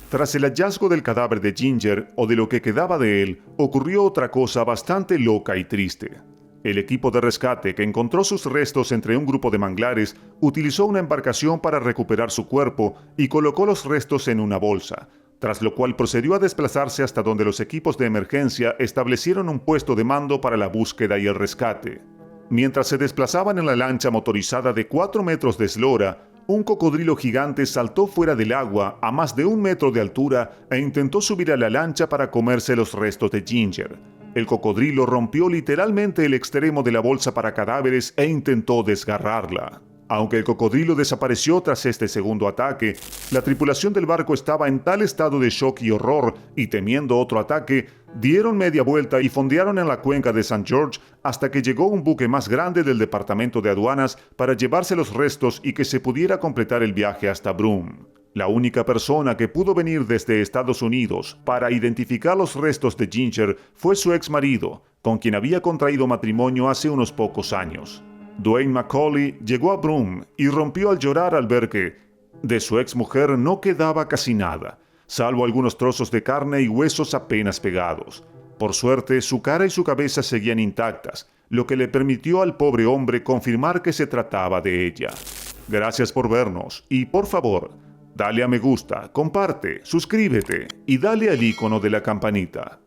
Tras el hallazgo del cadáver de Ginger, o de lo que quedaba de él, ocurrió otra cosa bastante loca y triste. El equipo de rescate, que encontró sus restos entre un grupo de manglares, utilizó una embarcación para recuperar su cuerpo y colocó los restos en una bolsa, tras lo cual procedió a desplazarse hasta donde los equipos de emergencia establecieron un puesto de mando para la búsqueda y el rescate. Mientras se desplazaban en la lancha motorizada de 4 metros de eslora, un cocodrilo gigante saltó fuera del agua a más de 1 metro de altura e intentó subir a la lancha para comerse los restos de Ginger. El cocodrilo rompió literalmente el extremo de la bolsa para cadáveres e intentó desgarrarla. Aunque el cocodrilo desapareció tras este segundo ataque, la tripulación del barco estaba en tal estado de shock y horror y temiendo otro ataque, dieron media vuelta y fondearon en la cuenca de St. George hasta que llegó un buque más grande del Departamento de Aduanas para llevarse los restos y que se pudiera completar el viaje hasta Broome. La única persona que pudo venir desde Estados Unidos para identificar los restos de Ginger fue su ex marido, con quien había contraído matrimonio hace unos pocos años. Dwayne McCauley llegó a Broome y rompió al llorar al ver que de su ex mujer no quedaba casi nada, salvo algunos trozos de carne y huesos apenas pegados. Por suerte, su cara y su cabeza seguían intactas, lo que le permitió al pobre hombre confirmar que se trataba de ella. Gracias por vernos y, por favor, dale a me gusta, comparte, suscríbete y dale al icono de la campanita.